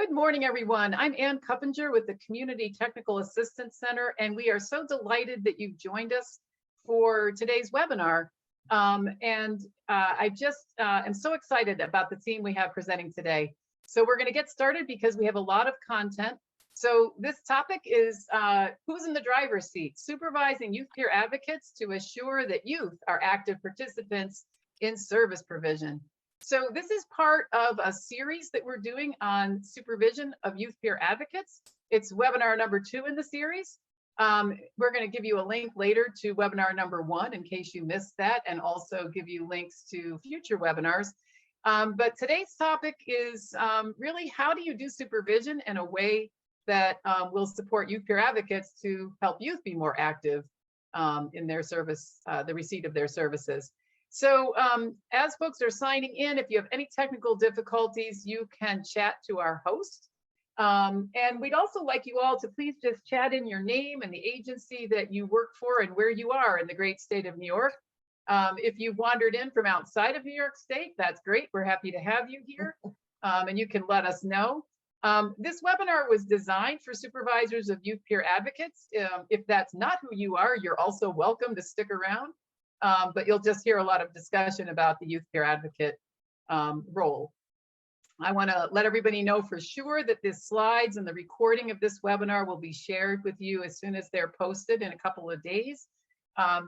Good morning, everyone. I'm Ann Cuppinger with the Community Technical Assistance Center, and we are so delighted that you've joined us for today's webinar. I just am so excited about the team we have presenting today. So we're going to get started because we have a lot of content. So this topic is who's in the driver's seat, supervising youth peer advocates to assure that youth are active participants in service provision. So this is part of a series that we're doing on supervision of youth peer advocates. It's webinar number 2 in the series. We're going to give you a link later to webinar number 1 in case you missed that, and also give you links to future webinars. But today's topic is really how do you do supervision in a way that will support youth peer advocates to help youth be more active in their service, the receipt of their services. So as folks are signing in, if you have any technical difficulties, you can chat to our host. And we'd also like you all to please just chat in your name and the agency that you work for and where you are in the great state of New York. If you've wandered in from outside of New York State, that's great. We're happy to have you here, and you can let us know. This webinar was designed for supervisors of youth peer advocates. If that's not who you are, you're also welcome to stick around. But you'll just hear a lot of discussion about the youth peer advocate role. I want to let everybody know for sure that the slides and the recording of this webinar will be shared with you as soon as they're posted in a couple of days.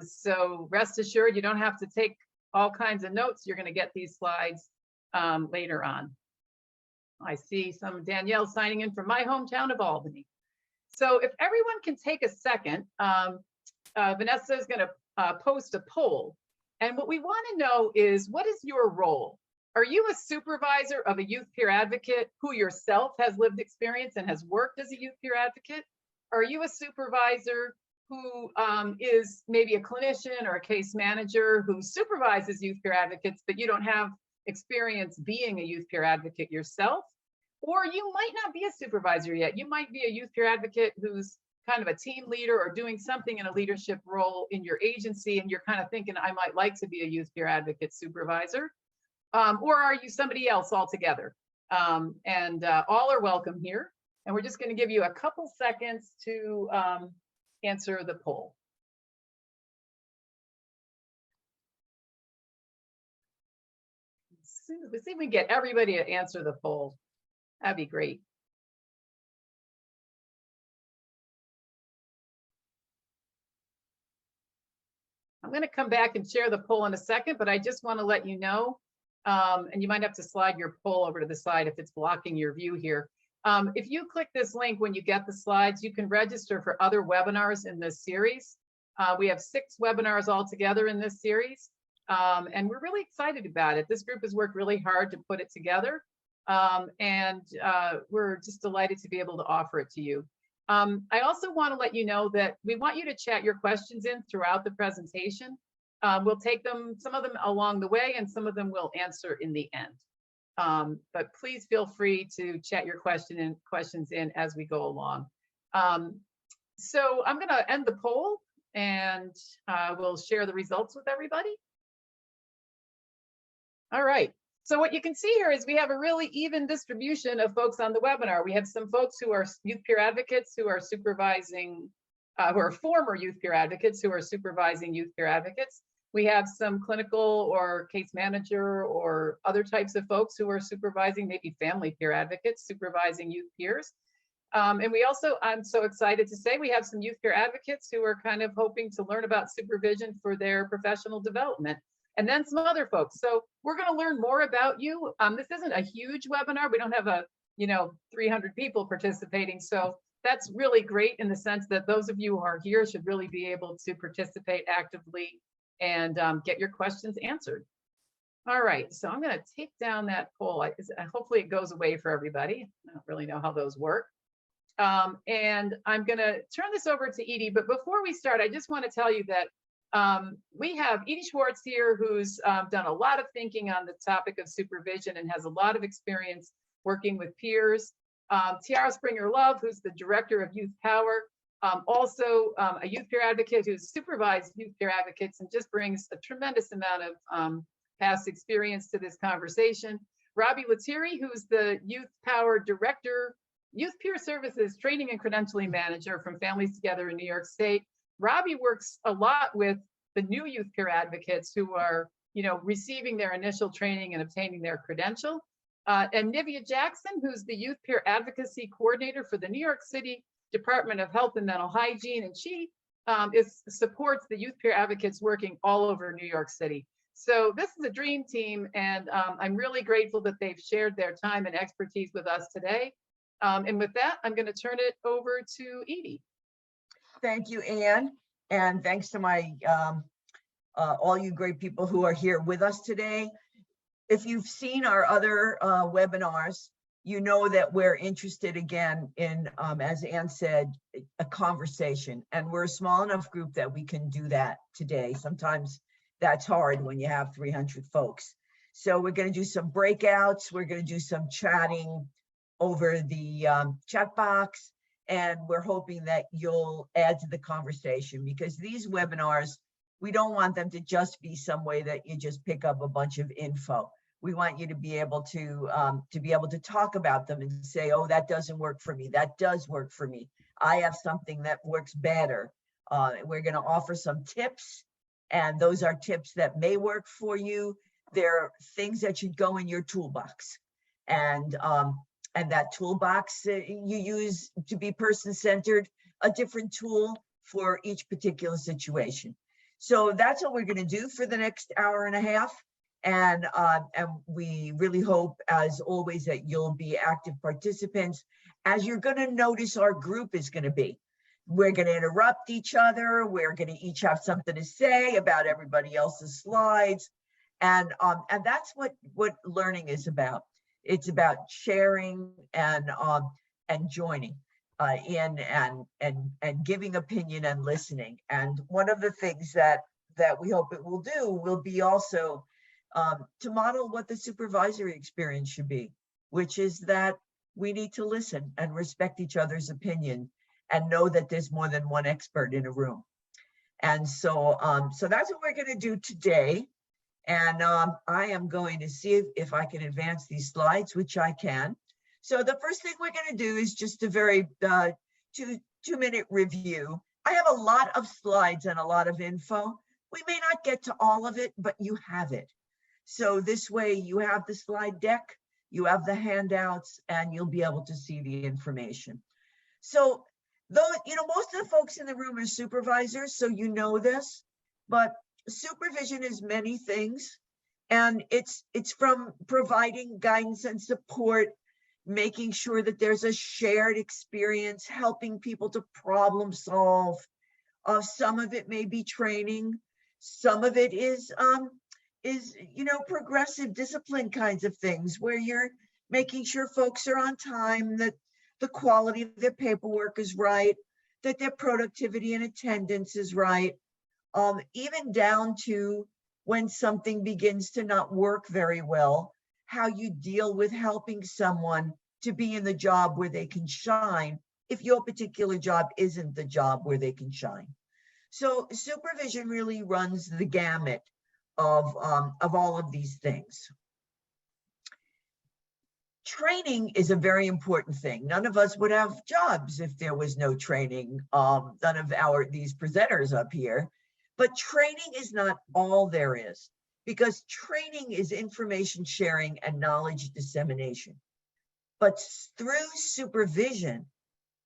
So rest assured, you don't have to take all kinds of notes. You're going to get these slides later on. I see some Danielle signing in from my hometown of Albany. So if everyone can take a second, Vanessa is going to post a poll. And what we want to know is, what is your role? Are you a supervisor of a youth peer advocate who yourself has lived experience and has worked as a youth peer advocate? Are you a supervisor who is maybe a clinician or a case manager who supervises youth peer advocates, but you don't have experience being a youth peer advocate yourself? Or you might not be a supervisor yet. You might be a youth peer advocate who's kind of a team leader or doing something in a leadership role in your agency, and you're kind of thinking, I might like to be a youth peer advocate supervisor. Or are you somebody else altogether? All are welcome here. And we're just going to give you a couple seconds to answer the poll. Let's see if we can get everybody to answer the poll. That'd be great. I'm going to come back and share the poll in a second, but I just want to let you know, and you might have to slide your poll over to the side if it's blocking your view here. If you click this link when you get the slides, you can register for other webinars in this series. We have 6 webinars altogether in this series, and we're really excited about it. This group has worked really hard to put it together, and we're just delighted to be able to offer it to you. I also want to let you know that we want you to chat your questions in throughout the presentation. We'll take them, some of them along the way, and some of them we'll answer in the end. But please feel free to chat your questions in as we go along. So I'm going to end the poll, and we'll share the results with everybody. All right. So what you can see here is we have a really even distribution of folks on the webinar. We have some folks who are youth peer advocates who are supervising, who are former youth peer advocates who are supervising youth peer advocates. We have some clinical or case manager or other types of folks who are supervising, maybe family peer advocates, supervising youth peers. And we also, I'm so excited to say, we have some youth peer advocates who are kind of hoping to learn about supervision for their professional development. And then some other folks. So we're going to learn more about you. This isn't a huge webinar. We don't have 300 people participating. So that's really great in the sense that those of you who are here should really be able to participate actively and get your questions answered. All right, so I'm going to take down that poll. Hopefully it goes away for everybody. I don't really know how those work. And I'm going to turn this over to Edie. But before we start, I just want to tell you that we have Edie Schwartz here, who's done a lot of thinking on the topic of supervision and has a lot of experience working with peers. Tiara Springer-Love, who's the director of Youth Power, also a youth peer advocate who's supervised youth peer advocates and just brings a tremendous amount of past experience to this conversation. Robbie Lettieri, who's the Youth Power Director, Youth Peer Services Training and Credentialing Manager from Families Together in New York State. Robbie works a lot with the new youth peer advocates who are, receiving their initial training and obtaining their credential. And Nivea Jackson, who's the Youth Peer Advocacy Coordinator for the New York City Department of Health and Mental Hygiene, and she supports the youth peer advocates working all over New York City. So this is a dream team, and I'm really grateful that they've shared their time and expertise with us today. And with that, I'm going to turn it over to Edie. Thank you, Anne, and thanks to my all you great people who are here with us today. If you've seen our other webinars, you know that we're interested again in, as Anne said, a conversation, and we're a small enough group that we can do that today. Sometimes that's hard when you have 300 folks. So we're going to do some breakouts. We're going to do some chatting over the chat box, and we're hoping that you'll add to the conversation, because these webinars, we don't want them to just be some way that you just pick up a bunch of info. We want you to be able to talk about them and say, oh, that doesn't work for me. That does work for me. I have something that works better. We're going to offer some tips, and those are tips that may work for you. They're things that should go in your toolbox, and that toolbox you use to be person-centered, a different tool for each particular situation. So that's what we're going to do for the next hour and a half. And we really hope, as always, that you'll be active participants, as you're going to notice our group is going to be. We're going to interrupt each other. We're going to each have something to say about everybody else's slides. And that's what learning is about. It's about sharing and joining in and giving opinion and listening. And one of the things that we hope it will do will be also to model what the supervisory experience should be, which is that we need to listen and respect each other's opinion and know that there's more than one expert in a room. And so that's what we're going to do today. And I am going to see if I can advance these slides, which I can. So the first thing we're going to do is just a very two-minute review. I have a lot of slides and a lot of info. We may not get to all of it, but you have it. So this way you have the slide deck, you have the handouts, and you'll be able to see the information. So though, most of the folks in the room are supervisors, so you know this, but supervision is many things, and it's from providing guidance and support, making sure that there's a shared experience, helping people to problem solve. Some of it may be training, some of it is progressive discipline kinds of things, where you're making sure folks are on time, that the quality of their paperwork is right, that their productivity and attendance is right. Even down to when something begins to not work very well, how you deal with helping someone to be in the job where they can shine if your particular job isn't the job where they can shine. So supervision really runs the gamut of all of these things. Training is a very important thing. None of us would have jobs if there was no training. None of these presenters up here. But training is not all there is, because training is information sharing and knowledge dissemination. But through supervision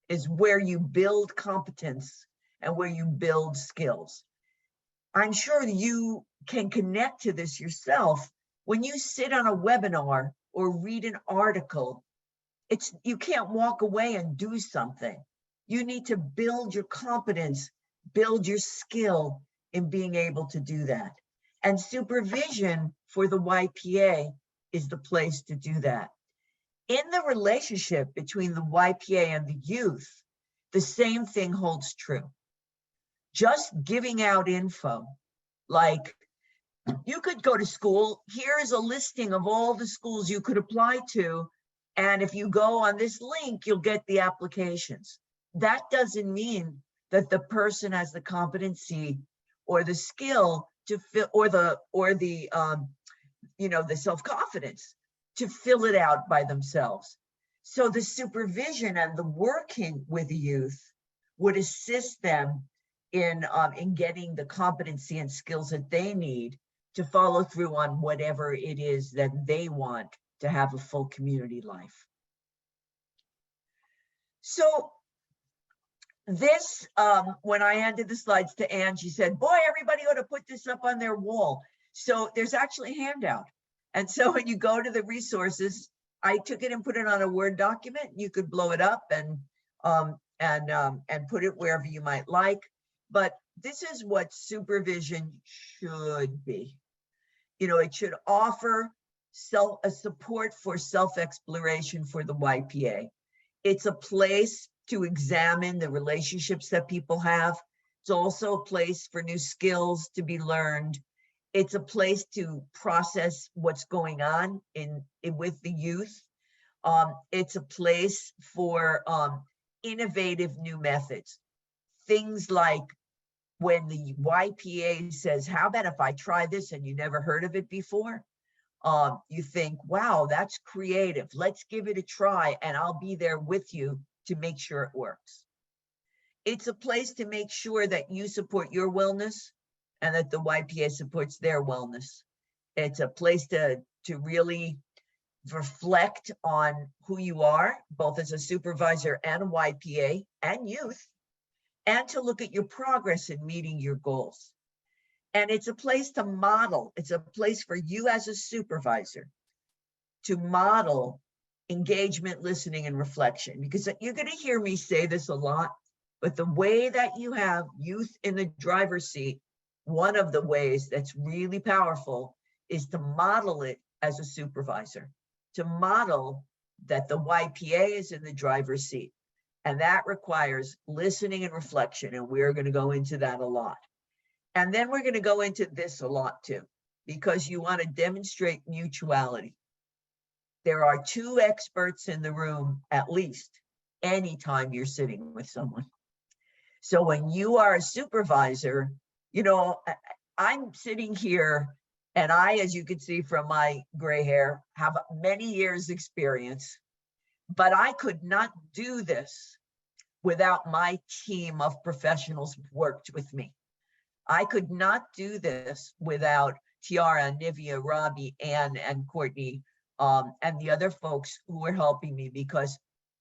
is where you build competence and where you build skills. I'm sure you can connect to this yourself. When you sit on a webinar or read an article, you can't walk away and do something. You need to build your competence, build your skill in being able to do that. And supervision for the YPA is the place to do that. In the relationship between the YPA and the youth, the same thing holds true. Just giving out info, like you could go to school, here's a listing of all the schools you could apply to, and if you go on this link, you'll get the applications. That doesn't mean that the person has the competency or the skill to fit, or the self-confidence to fill it out by themselves. So the supervision and the working with the youth would assist them in getting the competency and skills that they need to follow through on whatever it is that they want to have a full community life. So this, when I handed the slides to Anne, she said, boy, everybody ought to put this up on their wall. So there's actually a handout. And so when you go to the resources, I took it and put it on a Word document. You could blow it up and put it wherever you might like. But this is what supervision should be. You know, it should offer a support for self-exploration for the YPA. It's a place to examine the relationships that people have. It's also a place for new skills to be learned. It's a place to process what's going on with the youth. It's a place for innovative new methods. Things like when the YPA says, how about if I try this and you never heard of it before? You think, wow, that's creative. Let's give it a try and I'll be there with you to make sure it works. It's a place to make sure that you support your wellness and that the YPA supports their wellness. It's a place to really reflect on who you are, both as a supervisor and a YPA and youth, and to look at your progress in meeting your goals. And it's a place to model. It's a place for you as a supervisor to model engagement, listening, and reflection. Because you're going to hear me say this a lot, but the way that you have youth in the driver's seat, one of the ways that's really powerful is to model it as a supervisor, to model that the YPA is in the driver's seat. And that requires listening and reflection. And we're going to go into that a lot. And then we're going to go into this a lot too, because you want to demonstrate mutuality. There are two experts in the room, at least, anytime you're sitting with someone. So when you are a supervisor, you know, I'm sitting here and I, as you can see from my gray hair, have many years experience, but I could not do this without my team of professionals who worked with me. I could not do this without Tiara, Nivea, Robbie, Ann, and Courtney, and the other folks who were helping me, because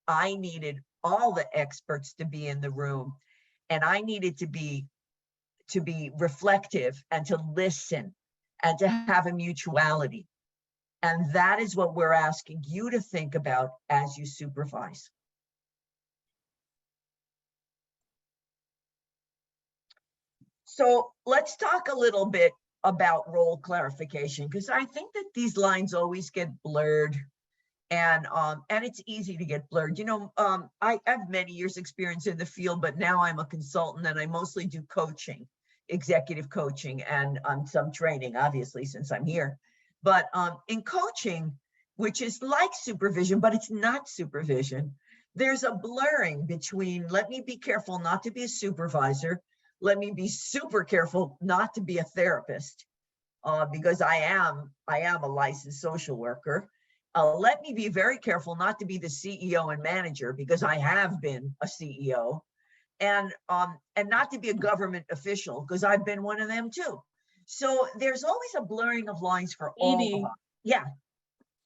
I needed all the experts to be in the room, and I needed to be reflective and to listen and to have a mutuality. And that is what we're asking you to think about as you supervise. So let's talk a little bit about role clarification, because I think that these lines always get blurred, and it's easy to get blurred. You know, I have many years experience in the field, but now I'm a consultant and I mostly do coaching, executive coaching, and some training, obviously, since I'm here. But in coaching, which is like supervision, but it's not supervision, there's a blurring between, let me be careful not to be a supervisor, let me be super careful not to be a therapist, because I am a licensed social worker. Let me be very careful not to be the CEO and manager, because I have been a CEO, and not to be a government official, because I've been one of them too. So there's always a blurring of lines for all of us. Yeah.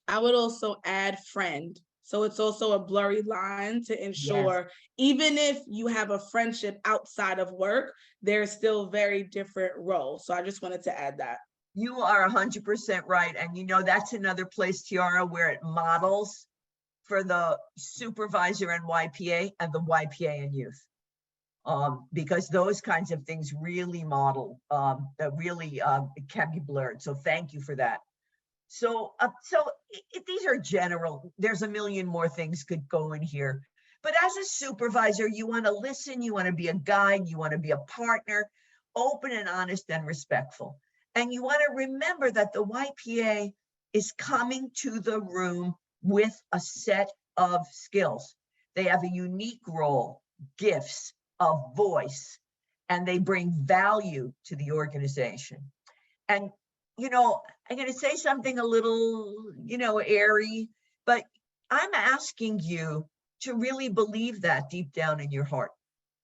I would also add friend. So it's also a blurry line to ensure, even if you have a friendship outside of work, there's still very different roles. So I just wanted to add that. You are 100% right. And you know, that's another place, Tiara, where it models for the supervisor and YPA and the YPA and youth. Because those kinds of things really model, it can be blurred. So thank you for that. So, these are general. There's a million more things could go in here. But as a supervisor, you want to listen, you want to be a guide, you want to be a partner, open and honest and respectful. And you want to remember that the YPA is coming to the room with a set of skills. They have a unique role, gifts, a voice, and they bring value to the organization. And I'm going to say something a little, airy, but I'm asking you to really believe that deep down in your heart.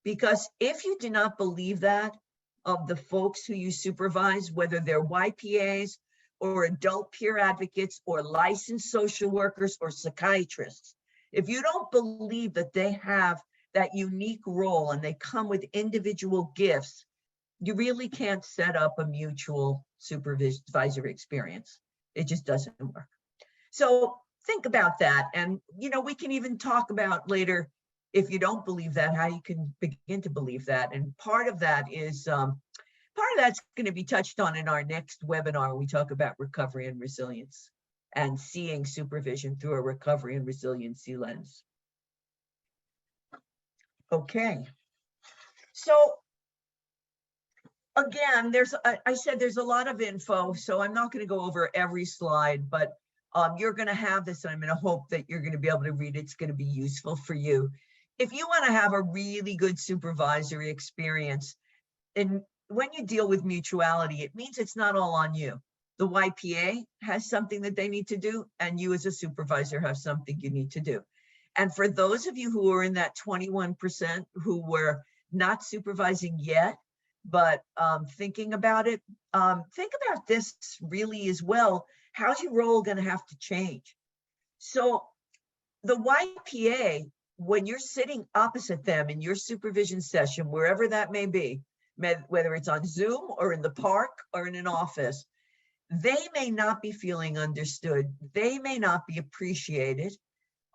Because if you do not believe that of the folks who you supervise, whether they're YPAs or adult peer advocates or licensed social workers or psychiatrists, if you don't believe that they have that unique role and they come with individual gifts, you really can't set up a mutual supervisory experience. It just doesn't work. So think about that. And, we can even talk about later, if you don't believe that, how you can begin to believe that. And part of that's going to be touched on in our next webinar when we talk about recovery and resilience and seeing supervision through a recovery and resiliency lens. Okay. So again, I said there's a lot of info, so I'm not going to go over every slide, but you're going to have this, and I'm going to hope that you're going to be able to read it. It's going to be useful for you. If you want to have a really good supervisory experience, and when you deal with mutuality, it means it's not all on you. The YPA has something that they need to do, and you as a supervisor have something you need to do. And for those of you who are in that 21% who were not supervising yet, but thinking about it, think about this really as well. How's your role going to have to change? So the YPA, when you're sitting opposite them in your supervision session, wherever that may be, whether it's on Zoom or in the park or in an office, they may not be feeling understood. They may not be appreciated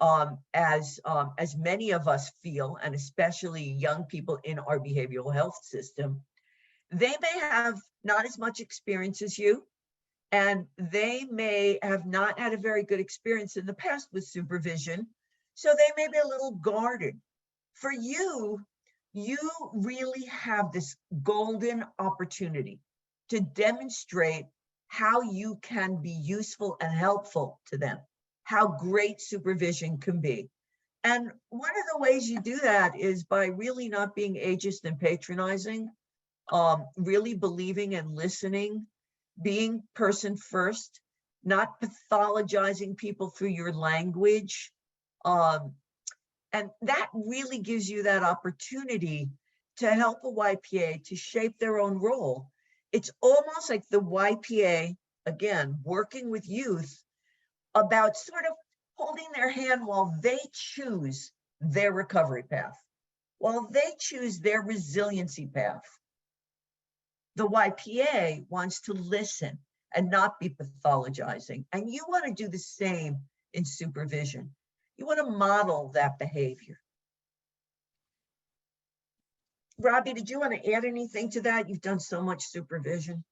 as many of us feel, and especially young people in our behavioral health system. They may have not as much experience as you, and they may have not had a very good experience in the past with supervision, so they may be a little guarded. For you, you really have this golden opportunity to demonstrate how you can be useful and helpful to them, how great supervision can be. And one of the ways you do that is by really not being ageist and patronizing, really believing and listening, being person first, not pathologizing people through your language. And that really gives you that opportunity to help a YPA to shape their own role. It's almost like the YPA, again, working with youth about sort of holding their hand while they choose their recovery path, while they choose their resiliency path. The YPA wants to listen and not be pathologizing. And you want to do the same in supervision. You want to model that behavior. Robbie, did you want to add anything to that? You've done so much supervision.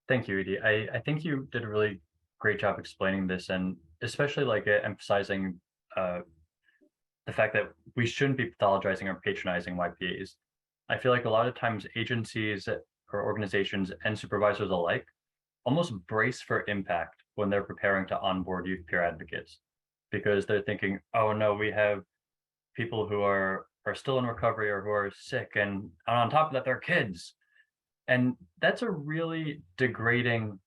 Thank you, Edie. I think you did a really great job explaining this, and especially emphasizing the fact that we shouldn't be pathologizing or patronizing YPAs. I feel like a lot of times agencies or organizations and supervisors alike almost brace for impact when they're preparing to onboard youth peer advocates, because they're thinking, oh no, we have people who are still in recovery or who are sick, and on top of that, they're kids. And that's a really degrading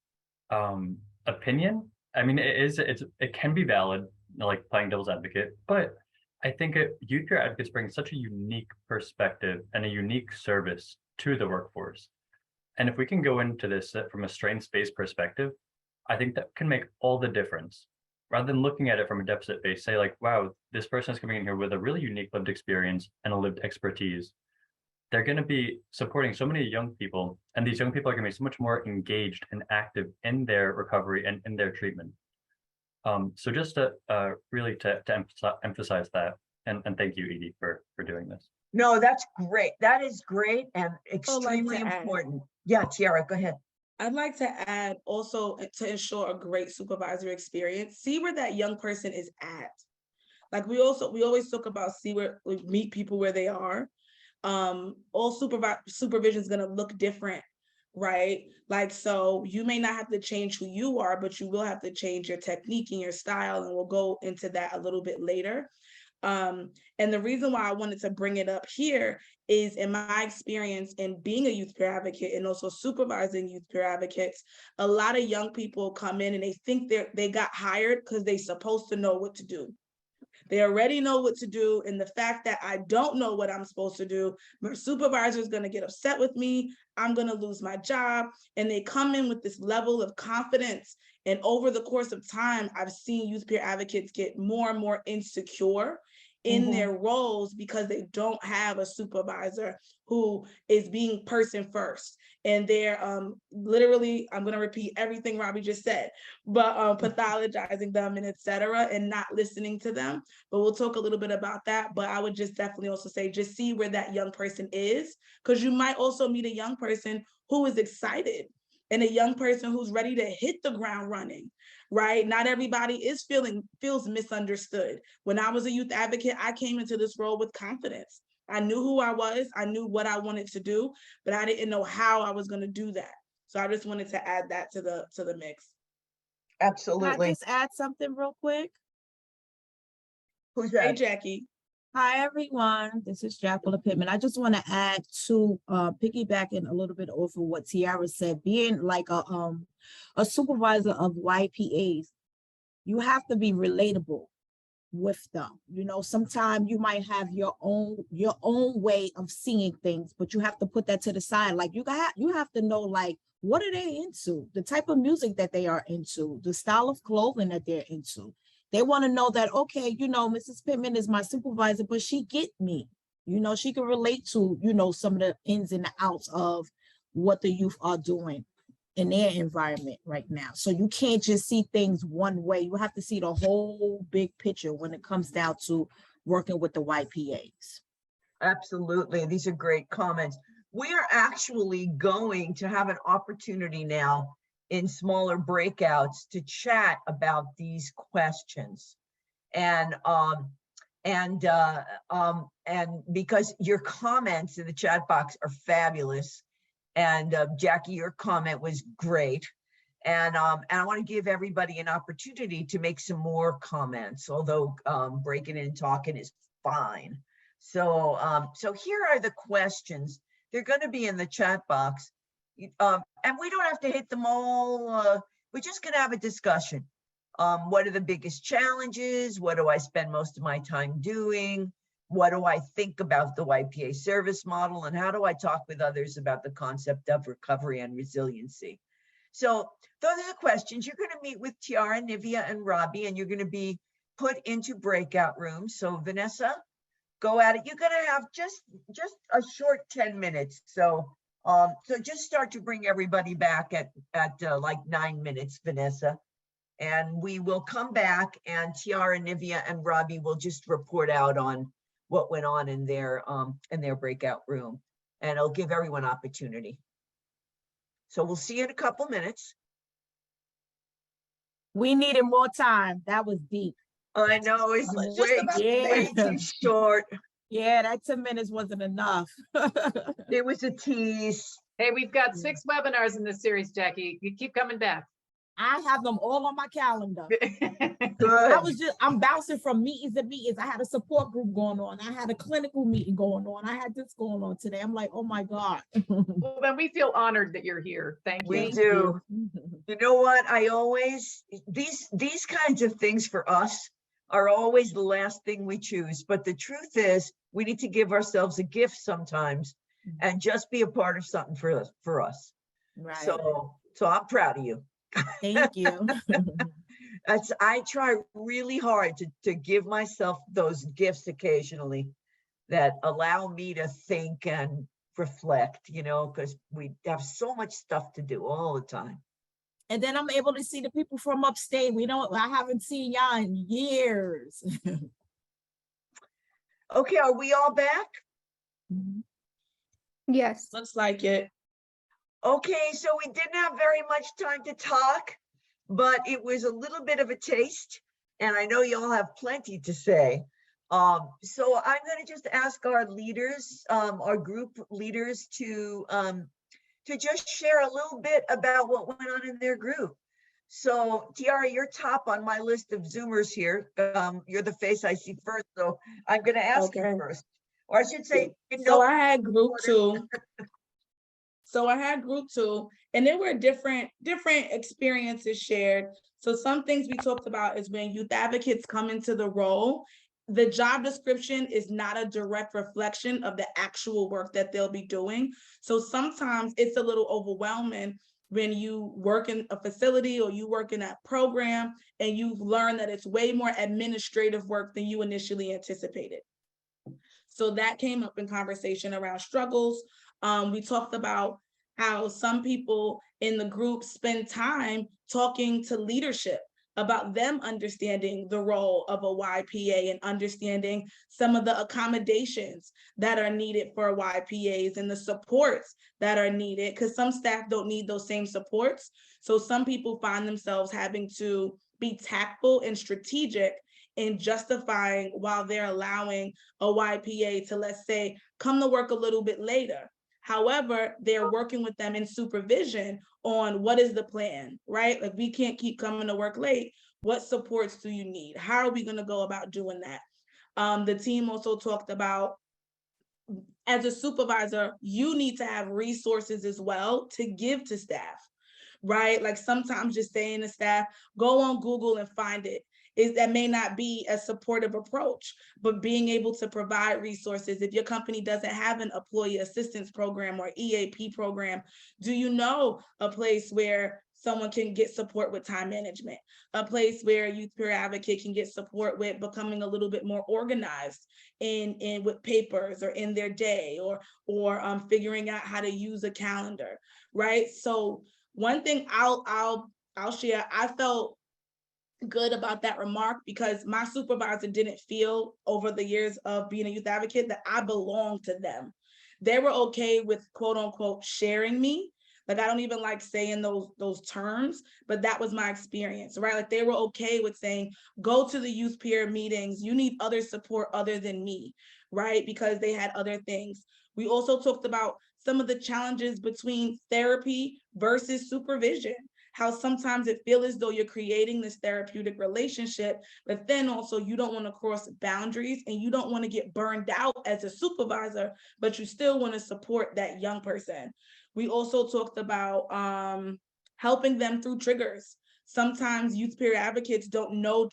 opinion. I mean, it can be valid, like playing devil's advocate, but I think youth peer advocates bring such a unique perspective and a unique service to the workforce. And if we can go into this from a strengths-based perspective, I think that can make all the difference. Rather than looking at it from a deficit base, say like, wow, this person is coming in here with a really unique lived experience and a lived expertise. They're going to be supporting so many young people, and these young people are going to be so much more engaged and active in their recovery and in their treatment. So just to really to emphasize that, and thank you, Edie, for doing this. No, that's great. That is great and extremely important. Yeah, Tiara, go ahead. I'd like to add also, to ensure a great supervisory experience, see where that young person is at. Like we always talk about we meet people where they are. All supervision is going to look different, right? Like, so you may not have to change who you are, but you will have to change your technique and your style, and we'll go into that a little bit later. And the reason why I wanted to bring it up here is, in my experience in being a youth peer advocate and also supervising youth peer advocates, a lot of young people come in and they think they got hired because they're supposed to know what to do. They already know what to do. And the fact that I don't know what I'm supposed to do, my supervisor is going to get upset with me. I'm going to lose my job. And they come in with this level of confidence. And over the course of time, I've seen youth peer advocates get more and more insecure in their roles because they don't have a supervisor who is being person first. And they're literally, I'm going to repeat everything Robbie just said, but pathologizing them and etc. and not listening to them. But we'll talk a little bit about that. But I would just definitely also say, just see where that young person is, because you might also meet a young person who is excited and a young person who's ready to hit the ground running, right? Not everybody feels misunderstood. When I was a youth advocate, I came into this role with confidence. I knew who I was, I knew what I wanted to do, but I didn't know how I was going to do that. So I just wanted to add that to the mix. Absolutely. Can I just add something real quick? Who's Hey, that? Jackie. Hi, everyone. This is Jacqueline Pittman. I just want to add to piggybacking a little bit off of what Tiara said, being like a supervisor of YPAs, you have to be relatable with them. You know, sometimes you might have your own way of seeing things, but you have to put that to the side. Like you have to know, like, what are they into, the type of music that they are into, the style of clothing that they're into. They want to know that, okay, you know, Mrs. Pittman is my supervisor, but she get me. You know, she can relate to, you know, some of the ins and the outs of what the youth are doing in their environment right now. So you can't just see things one way. You have to see the whole big picture when it comes down to working with the YPAs. Absolutely. These are great comments. We are actually going to have an opportunity now in smaller breakouts to chat about these questions. And because your comments in the chat box are fabulous. And Jackie, your comment was great. And I want to give everybody an opportunity to make some more comments, although breaking in and talking is fine. So here are the questions. They're going to be in the chat box. And we don't have to hit them all. We're just going to have a discussion. What are the biggest challenges? What do I spend most of my time doing? What do I think about the YPA service model? And how do I talk with others about the concept of recovery and resiliency? So those are the questions. You're going to meet with Tiara, Nivea, and Robbie, and you're going to be put into breakout rooms. So Vanessa, go at it. You're going to have just a short 10 minutes. So just start to bring everybody back at like 9 minutes, Vanessa. And we will come back, and Tiara, Nivea, and Robbie will just report out on what went on in their breakout room, and it'll give everyone opportunity. So we'll see you in a couple minutes. We needed more time. That was deep. I know it's way too short. Yeah, that 10 minutes wasn't enough. It was a tease. Hey, we've got 6 webinars in this series, Jackie. You keep coming back. I have them all on my calendar. Good. I'm bouncing from meetings to meetings. I had a support group going on. I had a clinical meeting going on. I had this going on today. I'm like, oh my God. Well, then we feel honored that you're here. Thank you. We do. You know what? I always, these kinds of things for us are always the last thing we choose. But the truth is, we need to give ourselves a gift sometimes and just be a part of something for us. Right. So I'm proud of you. Thank you. I try really hard to give myself those gifts occasionally that allow me to think and reflect, you know, because we have so much stuff to do all the time. And then I'm able to see the people from upstate. I haven't seen y'all in years. Okay, are we all back? Yes. Looks like it. Okay, so we didn't have very much time to talk, but it was a little bit of a taste, and I know you all have plenty to say. So I'm going to just ask our leaders, our group leaders, to just share a little bit about what went on in their group. So Tiara, you're top on my list of Zoomers here. You're the face I see first, so I'm gonna ask you Okay. first. Or I should say, you So know, I had group 2. So I had group 2, and there were different experiences shared. So some things we talked about is when youth advocates come into the role, the job description is not a direct reflection of the actual work that they'll be doing. So sometimes it's a little overwhelming when you work in a facility or you work in that program and you've learned that it's way more administrative work than you initially anticipated. So that came up in conversation around struggles. We talked about how some people in the group spend time talking to leadership about them understanding the role of a YPA and understanding some of the accommodations that are needed for YPAs and the supports that are needed, because some staff don't need those same supports. So some people find themselves having to be tactful and strategic in justifying while they're allowing a YPA to, let's say, come to work a little bit later. However, they're working with them in supervision on what is the plan, right? Like, we can't keep coming to work late. What supports do you need? How are we going to go about doing that? The team also talked about, as a supervisor, you need to have resources as well to give to staff, right? Like, sometimes just saying to staff, go on Google and find it, that may not be a supportive approach, but being able to provide resources. If your company doesn't have an employee assistance program or EAP program, do you know a place where someone can get support with time management, a place where a youth peer advocate can get support with becoming a little bit more organized in with papers or in their day, or figuring out how to use a calendar, right? So one thing I'll share, I felt good about that remark because my supervisor didn't feel over the years of being a youth advocate that I belonged to them. They were okay with, quote unquote, sharing me. Like, I don't even like saying those terms, but that was my experience, right? Like, they were okay with saying, go to the youth peer meetings. You need other support other than me, right? Because they had other things. We also talked about some of the challenges between therapy versus supervision, how sometimes it feels as though you're creating this therapeutic relationship, but then also you don't want to cross boundaries and you don't want to get burned out as a supervisor, but you still want to support that young person. We also talked about helping them through triggers. Sometimes youth peer advocates don't know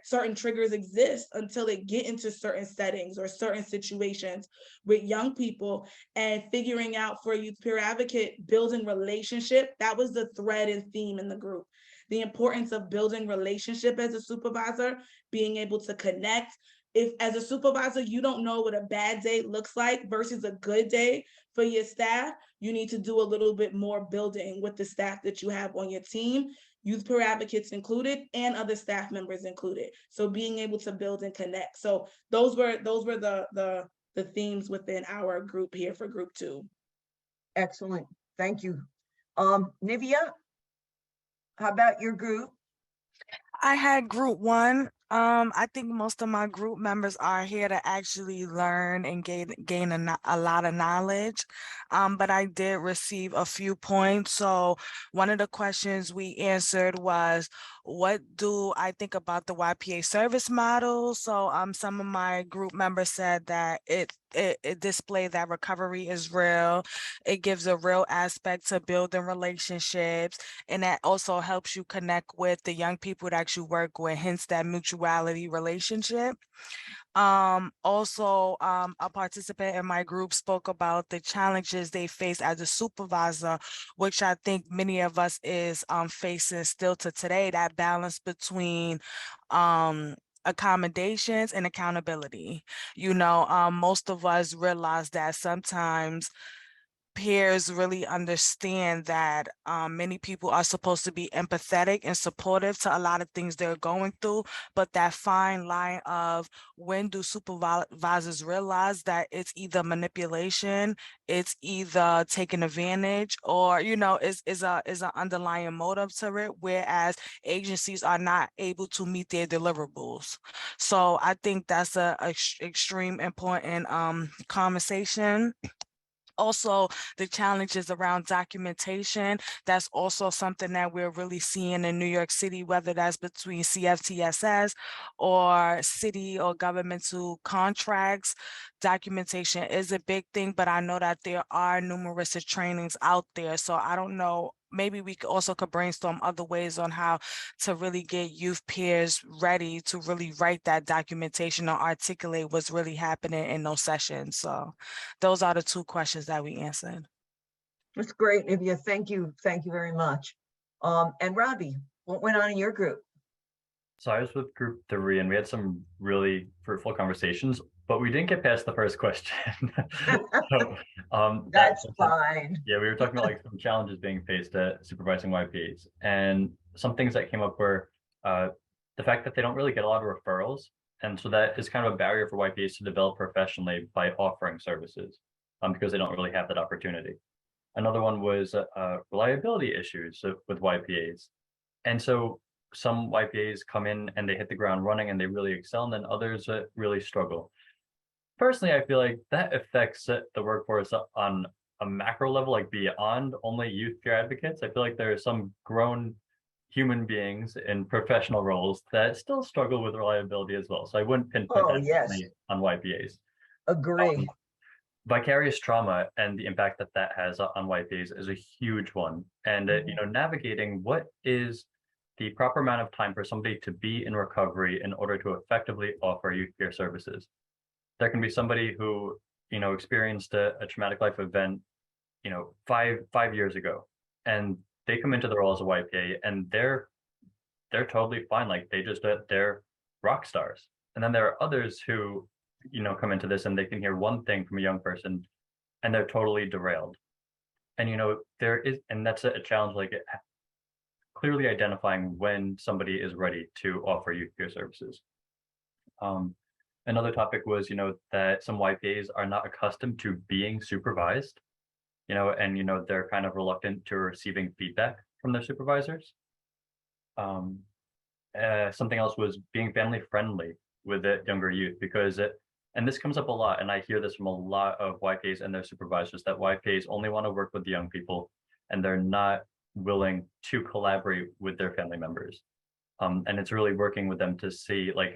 certain triggers exist until they get into certain settings or certain situations with young people, and figuring out for a youth peer advocate, building relationship. That was the thread and theme in the group. The importance of building relationship as a supervisor, being able to connect. If as a supervisor, you don't know what a bad day looks like versus a good day for your staff, you need to do a little bit more building with the staff that you have on your team, youth peer advocates included and other staff members included. So being able to build and connect. So those were the themes within our group here for group 2. excellent. Thank you. Nivea, how about your group? I had group 1. I think most of my group members are here to actually learn and gain a lot of knowledge. But I did receive a few points. So one of the questions we answered was, what do I think about the YPA service model? So some of my group members said that it displayed that recovery is real. It gives a real aspect to building relationships, and that also helps you connect with the young people that you work with, hence that mutuality relationship. Also, a participant in my group spoke about the challenges they face as a supervisor, which I think many of us is facing still to today, that balance between accommodations and accountability. Most of us realize that sometimes peers really understand that many people are supposed to be empathetic and supportive to a lot of things they're going through, but that fine line of when do supervisors realize that it's either manipulation, it's either taking advantage, or is an underlying motive to it, whereas agencies are not able to meet their deliverables. So I think that's a extreme important conversation. Also, the challenges around documentation, that's also something that we're really seeing in New York City, whether that's between CFTSS or city or governmental contracts. Documentation is a big thing, but I know that there are numerous trainings out there. So I don't know, maybe we also could brainstorm other ways on how to really get youth peers ready to really write that documentation or articulate what's really happening in those sessions. So those are the two questions that we answered. That's great, Nivea. Thank you very much. And Robbie, what went on in your group? So I was with group 3 and we had some really fruitful conversations, but we didn't get past the first question. So That's fine. yeah, we were talking about like some challenges being faced at supervising YPAs, and some things that came up were the fact that they don't really get a lot of referrals, and so that is kind of a barrier for YPAs to develop professionally by offering services, because they don't really have that opportunity. Another one was reliability issues with YPAs, and so some YPAs come in and they hit the ground running and they really excel, and then others really struggle. Personally, I feel like that affects the workforce on a macro level, like beyond only youth peer advocates. I feel like there are some grown human beings in professional roles that still struggle with reliability as well. So I wouldn't pinpoint that yes, on YPAs. Agree. Vicarious trauma and the impact that that has on YPAs is a huge one. And you know, navigating what is the proper amount of time for somebody to be in recovery in order to effectively offer youth peer services. There can be somebody who, you know, experienced a traumatic life event, you know, five years ago, and they come into the role as a YPA and they're totally fine. Like they're rock stars. And then there are others who, you know, come into this and they can hear one thing from a young person and they're totally derailed. And, you know, and that's a challenge, like clearly identifying when somebody is ready to offer youth peer services. Another topic was, you know, that some YPAs are not accustomed to being supervised, you know, and, you know, they're kind of reluctant to receiving feedback from their supervisors. Something else was being family friendly with the younger youth, because and this comes up a lot, and I hear this from a lot of YPAs and their supervisors, that YPAs only want to work with the young people and they're not willing to collaborate with their family members. And it's really working with them to see like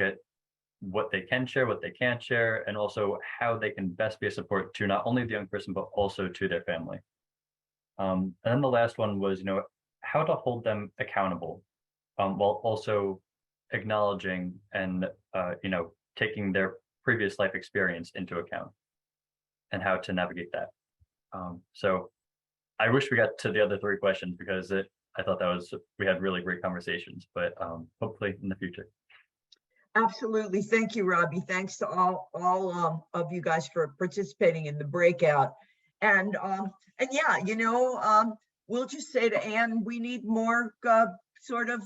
what they can share, what they can't share, and also how they can best be a support to not only the young person, but also to their family. And then the last one was, you know, how to hold them accountable, while also acknowledging and, you know, taking their previous life experience into account and how to navigate that. So I wish we got to the other 3 questions, because I thought we had really great conversations, but hopefully in the future. Absolutely. Thank you, Robbie. Thanks to all of you guys for participating in the breakout. And yeah, you know, we'll just say to Anne, we need more sort of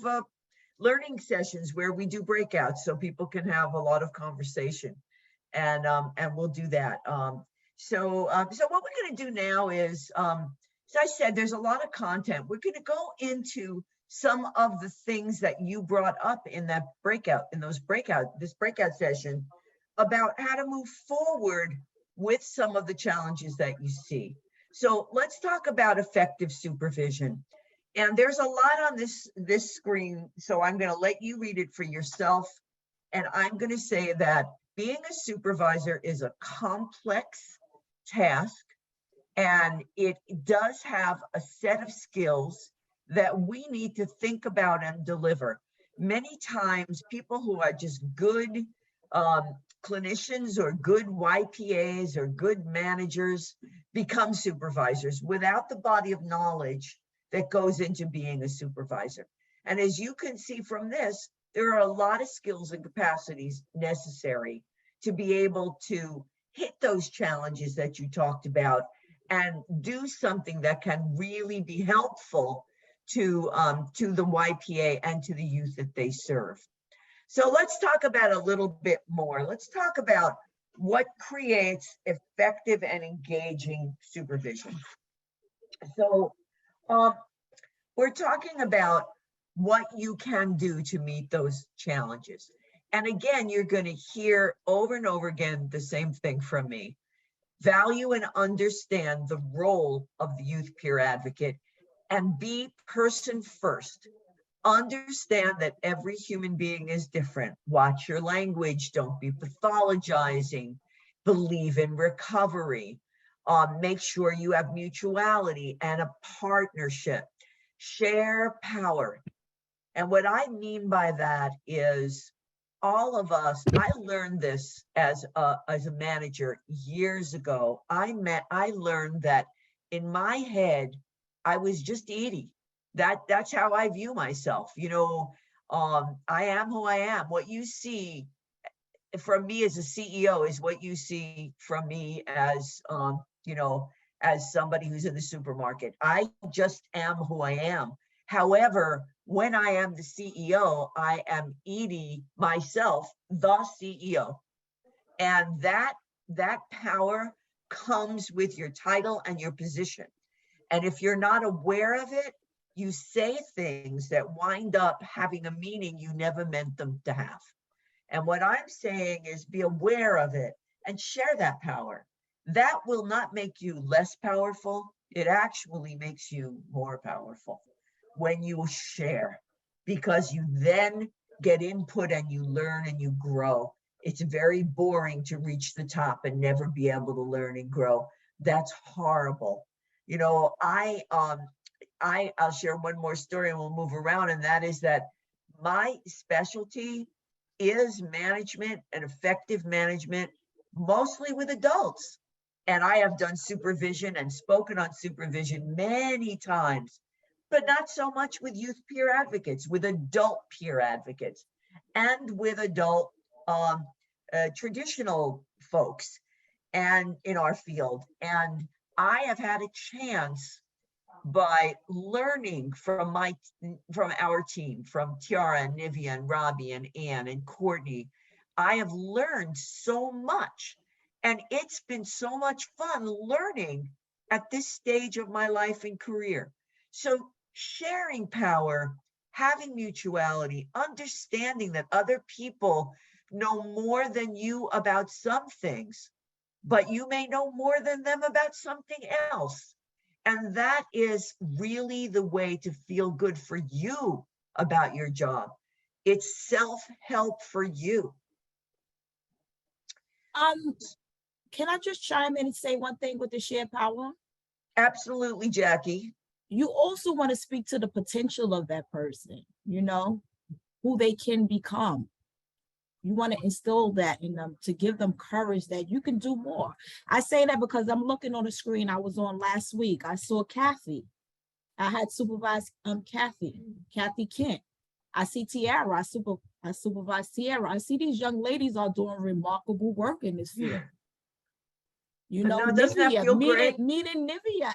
learning sessions where we do breakouts so people can have a lot of conversation, and we'll do that. So what we're going to do now is, as I said, there's a lot of content. We're going to go into some of the things that you brought up in that breakout, this breakout session, about how to move forward with some of the challenges that you see. So let's talk about effective supervision. And there's a lot on this screen, so I'm going to let you read it for yourself. And I'm going to say that being a supervisor is a complex task, and it does have a set of skills that we need to think about and deliver. Many times people who are just good clinicians or good YPAs or good managers become supervisors without the body of knowledge that goes into being a supervisor. And as you can see from this, there are a lot of skills and capacities necessary to be able to hit those challenges that you talked about and do something that can really be helpful to the YPA and to the youth that they serve. So let's talk about a little bit more. Let's talk about what creates effective and engaging supervision. So we're talking about what you can do to meet those challenges. And again, you're going to hear over and over again the same thing from me. Value and understand the role of the youth peer advocate and be person first. Understand that every human being is different. Watch your language. Don't be pathologizing. Believe in recovery. Make sure you have mutuality and a partnership. Share power. And what I mean by that is all of us, I learned this as a manager years ago. I learned that in my head, I was just Edie. That's how I view myself. You know, I am who I am. What you see from me as a CEO is what you see from me as, you know, as somebody who's in the supermarket. I just am who I am. However, when I am the CEO, I am Edie myself, the CEO. And that power comes with your title and your position. And if you're not aware of it, you say things that wind up having a meaning you never meant them to have. And what I'm saying is be aware of it and share that power. That will not make you less powerful. It actually makes you more powerful when you share, because you then get input and you learn and you grow. It's very boring to reach the top and never be able to learn and grow. That's horrible. You know, I'll share one more story and we'll move around, and that is that my specialty is management and effective management, mostly with adults. And I have done supervision and spoken on supervision many times, but not so much with youth peer advocates, with adult peer advocates, and with adult traditional folks and in our field. And I have had a chance by learning from our team, from Tiara and Nivea and Robbie and Ann and Courtney. I have learned so much, and it's been so much fun learning at this stage of my life and career. So sharing power, having mutuality, understanding that other people know more than you about some things, but you may know more than them about something else. And that is really the way to feel good for you about your job. It's self-help for you. Can I just chime in and say one thing with the shared power? Absolutely, Jackie. You also want to speak to the potential of that person, you know, who they can become. You want to instill that in them to give them courage that you can do more. I say that because I'm looking on the screen I was on last week. I saw Kathy. I had supervised Kathy Kent. I see Tiara. I supervised Tiara. I see these young ladies are doing remarkable work in this field. You know, doesn't that feel great? Meeting Nivea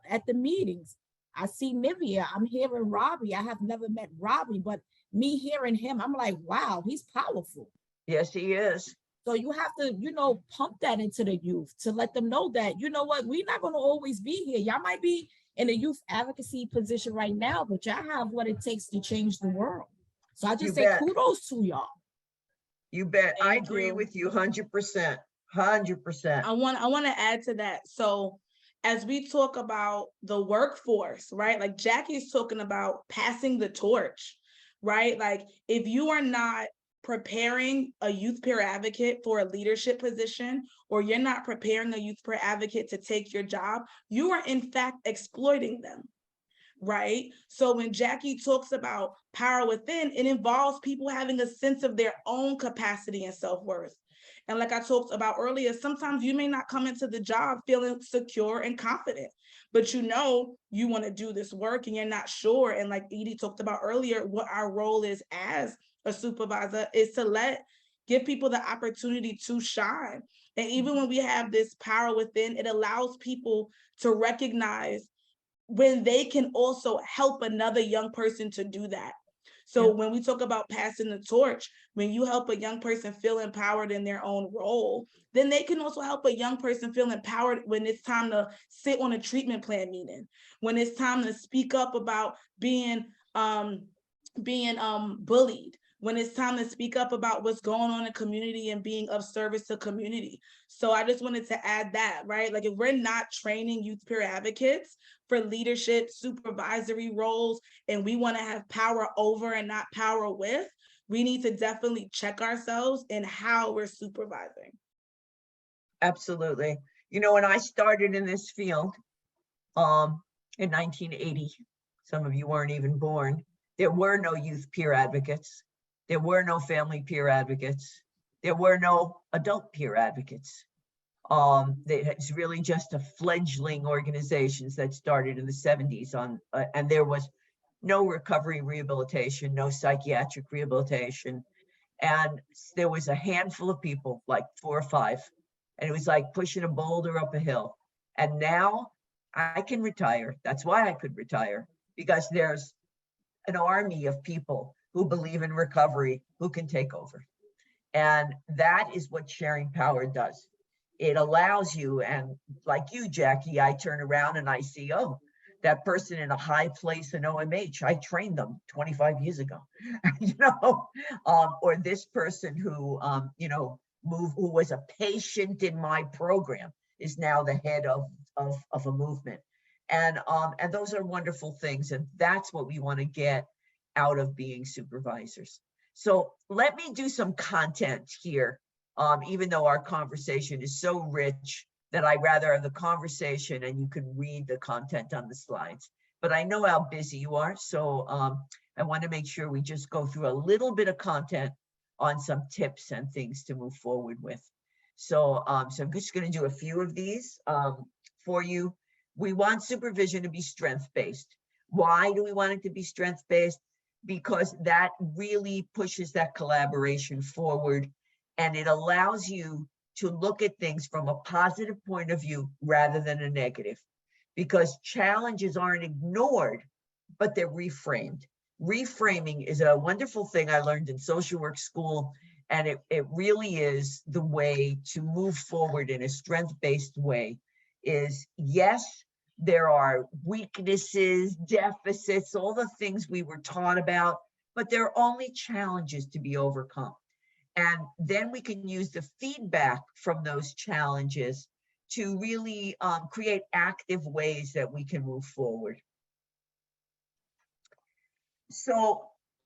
at the meetings. I see Nivea. I'm hearing Robbie. I have never met Robbie, but me hearing him, I'm like, wow, he's powerful. Yes, he is. So you have to, you know, pump that into the youth to let them know that, you know what, we're not going to always be here. Y'all might be in a youth advocacy position right now, but y'all have what it takes to change the world. So I just say kudos to y'all. You bet. I agree with you 100%. 100%. I want to add to that. So as we talk about the workforce, right? Like Jackie's talking about passing the torch, right? Like if you are not preparing a youth peer advocate for a leadership position, or you're not preparing a youth peer advocate to take your job, you are in fact exploiting them, right? So when Jackie talks about power within, it involves people having a sense of their own capacity and self-worth. And like I talked about earlier, sometimes you may not come into the job feeling secure and confident, but you know you want to do this work and you're not sure. And like Edie talked about earlier, what our role is as a supervisor is to give people the opportunity to shine. And even when we have this power within, it allows people to recognize when they can also help another young person to do that. So when we talk about passing the torch, when you help a young person feel empowered in their own role, then they can also help a young person feel empowered when it's time to sit on a treatment plan meeting, when it's time to speak up about being bullied, when it's time to speak up about what's going on in community and being of service to community. So I just wanted to add that, right? Like, if we're not training youth peer advocates for leadership, supervisory roles, and we want to have power over and not power with, we need to definitely check ourselves in how we're supervising. Absolutely. You know, when I started in this field in 1980, some of you weren't even born, there were no youth peer advocates. There were no family peer advocates. There were no adult peer advocates. It's really just a fledgling organizations that started in the 70s and there was no recovery rehabilitation, no psychiatric rehabilitation. And there was a handful of people, like 4 or 5, and it was like pushing a boulder up a hill. And now I can retire. That's why I could retire, because there's an army of people who believe in recovery, who can take over. And that is what sharing power does. It allows you, and like you, Jackie, I turn around and I see, oh, that person in a high place in OMH, I trained them 25 years ago, you know, or this person who, you know, who was a patient in my program is now the head of a movement. And those are wonderful things. And that's what we want to get out of being supervisors. So let me do some content here, even though our conversation is so rich that I rather have the conversation and you can read the content on the slides. But I know how busy you are, so I want to make sure we just go through a little bit of content on some tips and things to move forward with. So, so I'm just going to do a few of these for you. We want supervision to be strength-based. Why do we want it to be strength-based? Because that really pushes that collaboration forward, and it allows you to look at things from a positive point of view rather than a negative, because challenges aren't ignored, but they're reframed. Reframing is a wonderful thing I learned in social work school, and it really is the way to move forward in a strength-based way. Is yes, there are weaknesses, deficits, all the things we were taught about, but they're only challenges to be overcome. And then we can use the feedback from those challenges to really create active ways that we can move forward. So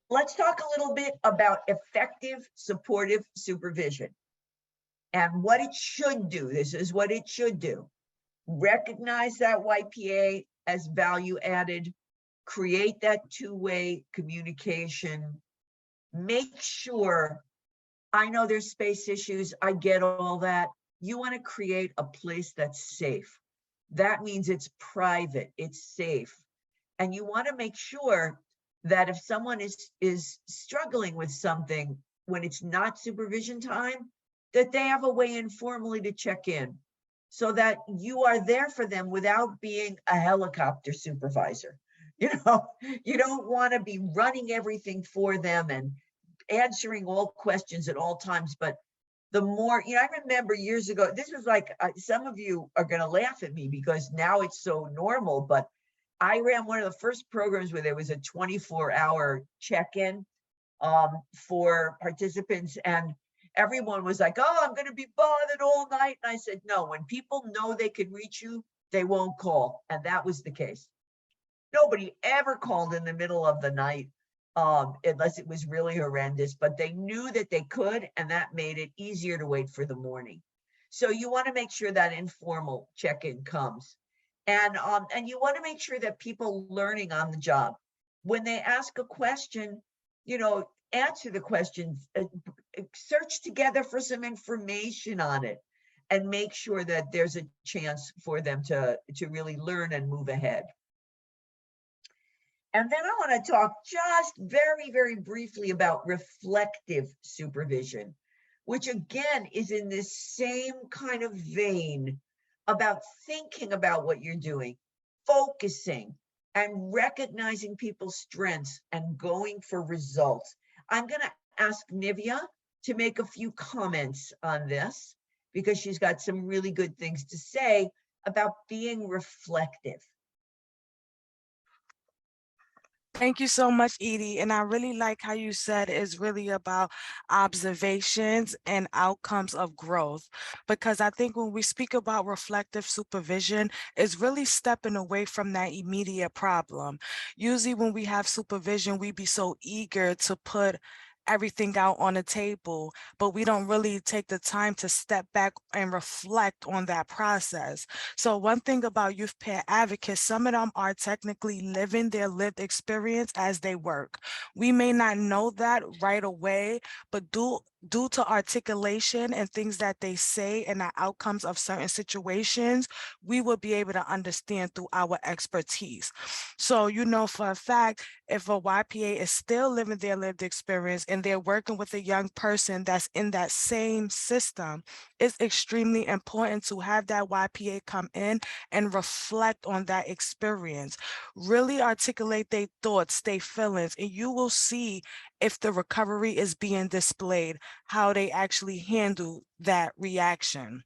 let's talk a little bit about effective supportive supervision and what it should do. This is what it should do. Recognize that YPA as value added, create that two-way communication, make sure, I know there's space issues, I get all that. You want to create a place that's safe. That means it's private, it's safe. And you want to make sure that if someone is struggling with something when it's not supervision time, that they have a way informally to check in, so that you are there for them without being a helicopter supervisor. You know, you don't want to be running everything for them and answering all questions at all times. But the more, you know, I remember years ago, this was like, some of you are going to laugh at me because now it's so normal, but I ran one of the first programs where there was a 24-hour check-in for participants, and everyone was like, oh, I'm going to be bothered all night. And I said, no, when people know they can reach you, they won't call. And that was the case. Nobody ever called in the middle of the night unless it was really horrendous, but they knew that they could, and that made it easier to wait for the morning. So you want to make sure that informal check-in comes. And you want to make sure that people learning on the job, when they ask a question, you know, answer the questions, search together for some information on it, and make sure that there's a chance for them to really learn and move ahead. And then I want to talk just very, very briefly about reflective supervision, which again is in this same kind of vein about thinking about what you're doing, focusing, and recognizing people's strengths and going for results. I'm going to ask Nivea to make a few comments on this because she's got some really good things to say about being reflective. Thank you so much, Edie. And I really like how you said it's really about observations and outcomes of growth. Because I think when we speak about reflective supervision, it's really stepping away from that immediate problem. Usually when we have supervision, we be so eager to put everything out on the table, but we don't really take the time to step back and reflect on that process. So one thing about youth peer advocates, some of them are technically living their lived experience as they work. We may not know that right away, but due to articulation and things that they say and the outcomes of certain situations, we will be able to understand through our expertise. So, you know, for a fact, if a YPA is still living their lived experience and they're working with a young person that's in that same system, it's extremely important to have that YPA come in and reflect on that experience, really articulate their thoughts, their feelings, and you will see if the recovery is being displayed, how they actually handle that reaction.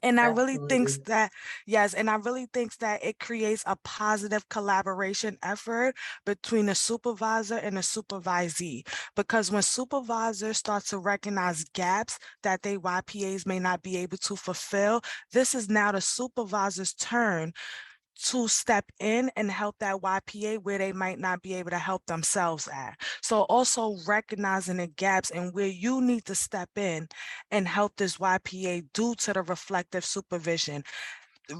And I really thinks Absolutely. that, yes, and I really thinks that it creates a positive collaboration effort between the supervisor and the supervisee. Because when supervisors start to recognize gaps that they YPAs may not be able to fulfill, this is now the supervisor's turn to step in and help that YPA where they might not be able to help themselves at. So also recognizing the gaps and where you need to step in and help this YPA due to the reflective supervision.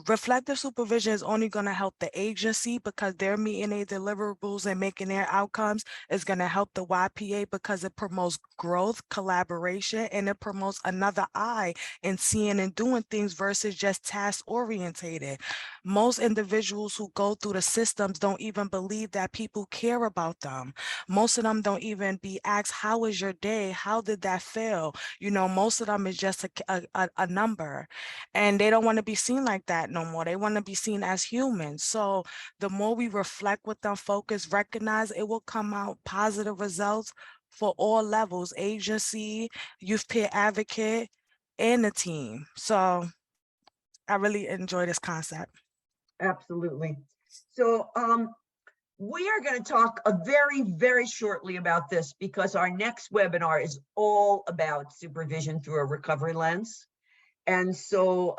Reflective supervision is only going to help the agency because they're meeting their deliverables and making their outcomes. It's going to help the YPA because it promotes growth, collaboration, and it promotes another eye in seeing and doing things versus just task orientated. Most individuals who go through the systems don't even believe that people care about them. Most of them don't even be asked, how was your day? How did that feel? You know, most of them is just a number, and they don't want to be seen like that no more. They want to be seen as humans. So the more we reflect with them, focus, recognize, it will come out positive results for all levels, agency, youth peer advocate, and the team. So I really enjoy this concept. Absolutely. So we are going to talk very shortly about this because our next webinar is all about supervision through a recovery lens. And so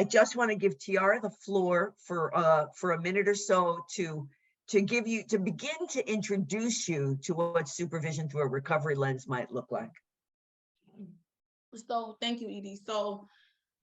I just want to give Tiara the floor for a minute or so to begin to introduce you to what supervision through a recovery lens might look like. So thank you, Edie. So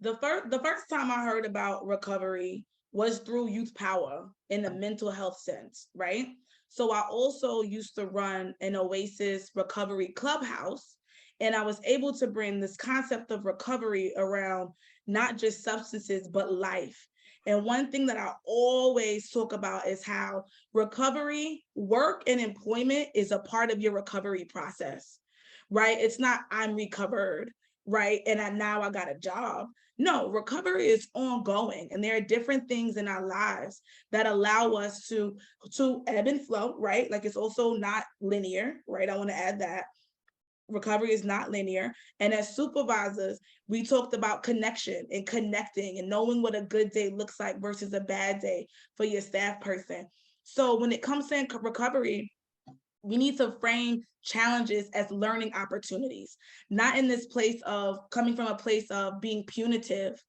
the first time I heard about recovery was through Youth Power in the mental health sense, right? So I also used to run an Oasis recovery clubhouse, and I was able to bring this concept of recovery around not just substances, but life. And one thing that I always talk about is how recovery, work, and employment is a part of your recovery process, right? It's not I'm recovered, right? And now I got a job. No, recovery is ongoing, and there are different things in our lives that allow us to ebb and flow, right? Like it's also not linear, right? I want to add that recovery is not linear. And as supervisors, we talked about connection and connecting and knowing what a good day looks like versus a bad day for your staff person. So when it comes to recovery, we need to frame challenges as learning opportunities, not in this place of coming from a place of being punitive.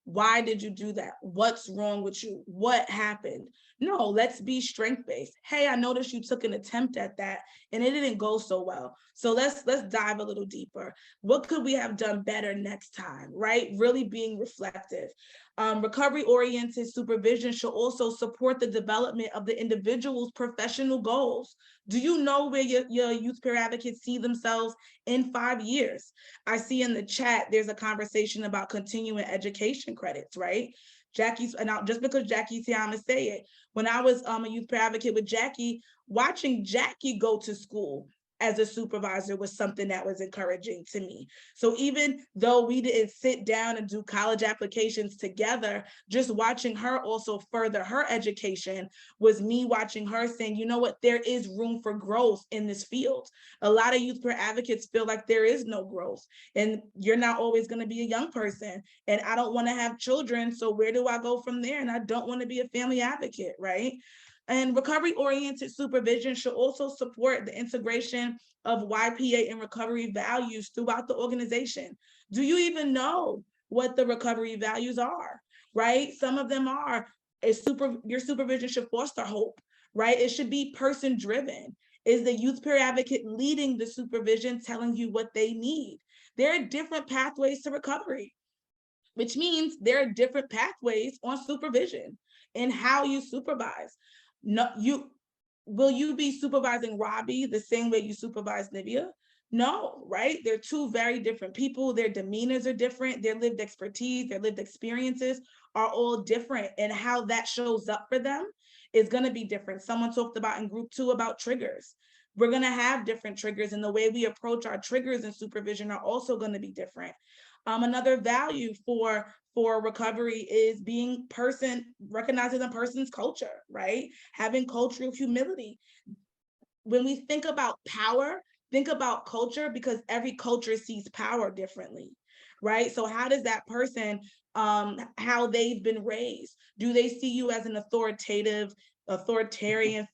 Why did you do that? What's wrong with you? What happened? No, let's be strength-based. Hey, I noticed you took an attempt at that and it didn't go so well. So let's dive a little deeper. What could we have done better next time, right? Really being reflective. Recovery-oriented supervision should also support the development of the individual's professional goals. Do you know where your youth peer advocates see themselves in 5 years? I see in the chat, there's a conversation about continuing education credits, right? Jackie's, and just because Jackie's here, I'm gonna say it. When I was a youth peer advocate with Jackie, watching Jackie go to school as a supervisor was something that was encouraging to me. So even though we didn't sit down and do college applications together, just watching her also further her education was me watching her saying, you know what, there is room for growth in this field. A lot of youth peer advocates feel like there is no growth and you're not always going to be a young person. And I don't want to have children. So where do I go from there? And I don't want to be a family advocate, right? And recovery-oriented supervision should also support the integration of YPA and recovery values throughout the organization. Do you even know what the recovery values are, right? Some of them are, your supervision should foster hope, right? It should be person-driven. Is the youth peer advocate leading the supervision, telling you what they need? There are different pathways to recovery, which means there are different pathways on supervision and how you supervise. No, will you be supervising Robbie the same way you supervise Nivea? No, right? They're two very different people. Their demeanors are different. Their lived expertise, their lived experiences are all different. And how that shows up for them is going to be different. Someone talked about in group 2 about triggers. We're going to have different triggers, and the way we approach our triggers in supervision are also going to be different. Another value for recovery is recognizing a person's culture, right? Having cultural humility. When we think about power, think about culture, because every culture sees power differently, right? So how does that person, how they've been raised? Do they see you as an authoritarian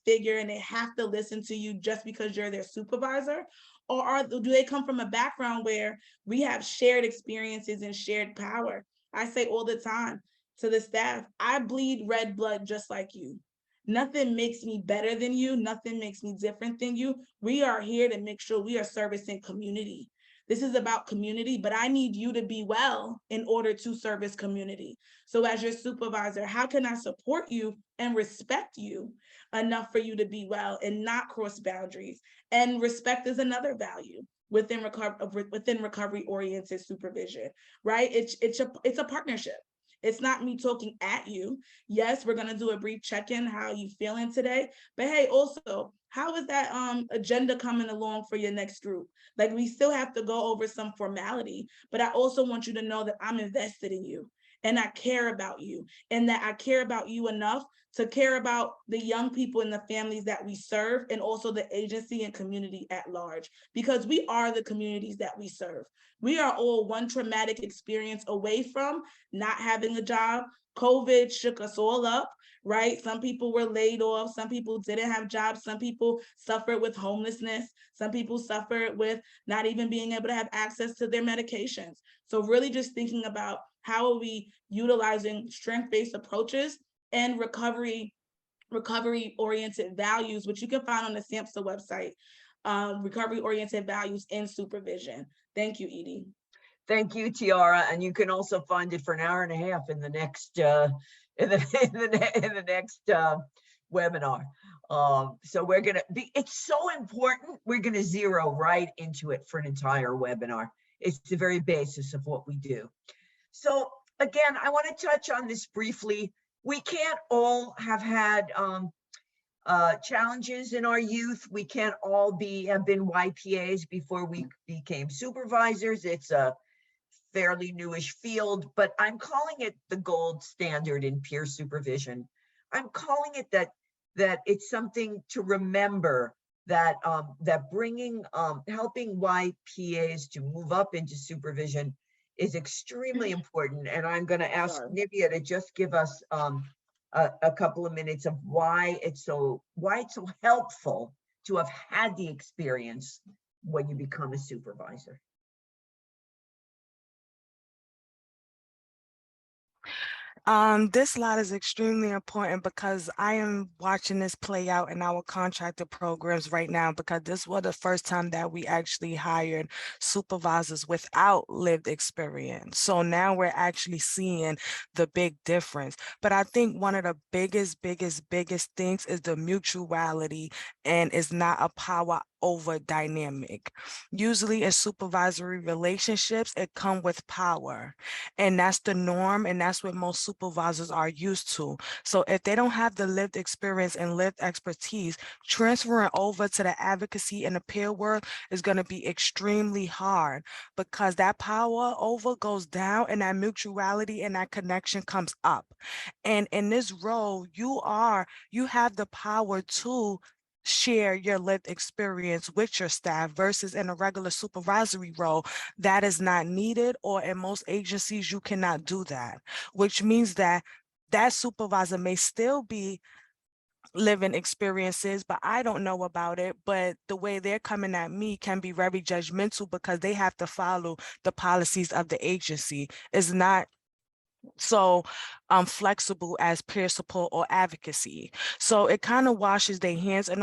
figure and they have to listen to you just because you're their supervisor? Or do they come from a background where we have shared experiences and shared power? I say all the time to the staff, I bleed red blood just like you. Nothing makes me better than you. Nothing makes me different than you. We are here to make sure we are servicing community. This is about community, but I need you to be well in order to service community. So as your supervisor, how can I support you and respect you enough for you to be well and not cross boundaries? And respect is another value within recovery-oriented supervision, right? It's a partnership. It's not me talking at you. Yes, we're going to do a brief check-in. How are you feeling today? But hey, also, how is that agenda coming along for your next group? Like, we still have to go over some formality, but I also want you to know that I'm invested in you and I care about you, and that I care about you enough to care about the young people and the families that we serve, and also the agency and community at large, because we are the communities that we serve. We are all one traumatic experience away from not having a job. COVID shook us all up, right? Some people were laid off. Some people didn't have jobs. Some people suffered with homelessness. Some people suffered with not even being able to have access to their medications. So really just thinking about how are we utilizing strength-based approaches and recovery-oriented values, which you can find on the SAMHSA website, recovery-oriented values in supervision. Thank you, Edie. Thank you, Tiara. And you can also find it for an hour and a half in the next webinar. So we're gonna be. It's so important. We're gonna zero right into it for an entire webinar. It's the very basis of what we do. So again, I want to touch on this briefly. We can't all have had challenges in our youth. We can't all have been YPAs before we became supervisors. It's a fairly newish field, but I'm calling it the gold standard in peer supervision. I'm calling it that it's something to remember, that helping YPAs to move up into supervision is extremely important. And I'm going to ask Nivea to just give us a couple of minutes of why it's so helpful to have had the experience when you become a supervisor. This slide is extremely important because I am watching this play out in our contracted programs right now, because this was the first time that we actually hired supervisors without lived experience. So now we're actually seeing the big difference. But I think one of the biggest things is the mutuality, and it's not a power over dynamic. Usually in supervisory relationships, it comes with power, and that's the norm, and that's what most supervisors are used to. So if they don't have the lived experience and lived expertise, transferring over to the advocacy and the peer work is going to be extremely hard, because that power over goes down and that mutuality and that connection comes up. And in this role, you have the power to share your lived experience with your staff, versus in a regular supervisory role that is not needed, or in most agencies you cannot do that, which means that that supervisor may still be living experiences, but I don't know about it. But the way they're coming at me can be very judgmental because they have to follow the policies of the agency. It's not so flexible as peer support or advocacy. So it kind of washes their hands in